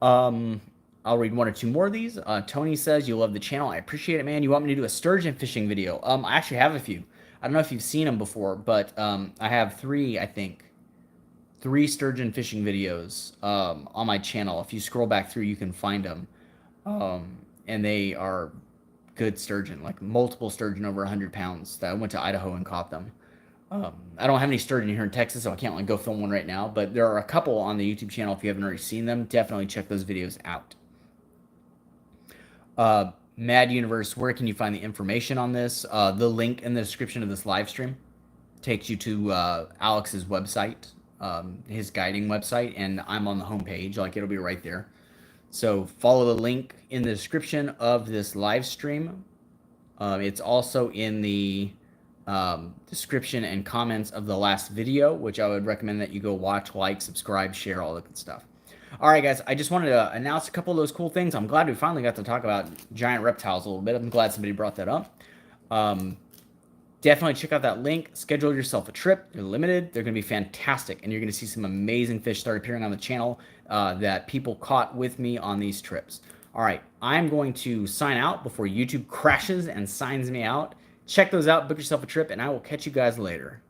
A: I'll read one or two more of these. Tony says, you love the channel. I appreciate it, man. You want me to do a sturgeon fishing video? I actually have a few. I don't know if you've seen them before, but I have three sturgeon fishing videos on my channel. If you scroll back through, you can find them. And they are good sturgeon, like multiple sturgeon over 100 pounds that I went to Idaho and caught them. I don't have any sturgeon here in Texas, so I can't like go film one right now, but there are a couple on the YouTube channel. If you haven't already seen them, definitely check those videos out. Mad Universe, where can you find the information on this? The link in the description of this live stream takes you to Alex's website, his guiding website, and I'm on the homepage, like it'll be right there. So follow the link in the description of this live stream. It's also in the description and comments of the last video, which I would recommend that you go watch, like, subscribe, share, all that good stuff. All right, guys, I just wanted to announce a couple of those cool things. I'm glad we finally got to talk about giant reptiles a little bit. I'm glad somebody brought that up. Definitely check out that link. Schedule yourself a trip. They're limited. They're going to be fantastic, and you're going to see some amazing fish start appearing on the channel that people caught with me on these trips. All right, I'm going to sign out before YouTube crashes and signs me out. Check those out, book yourself a trip, and I will catch you guys later.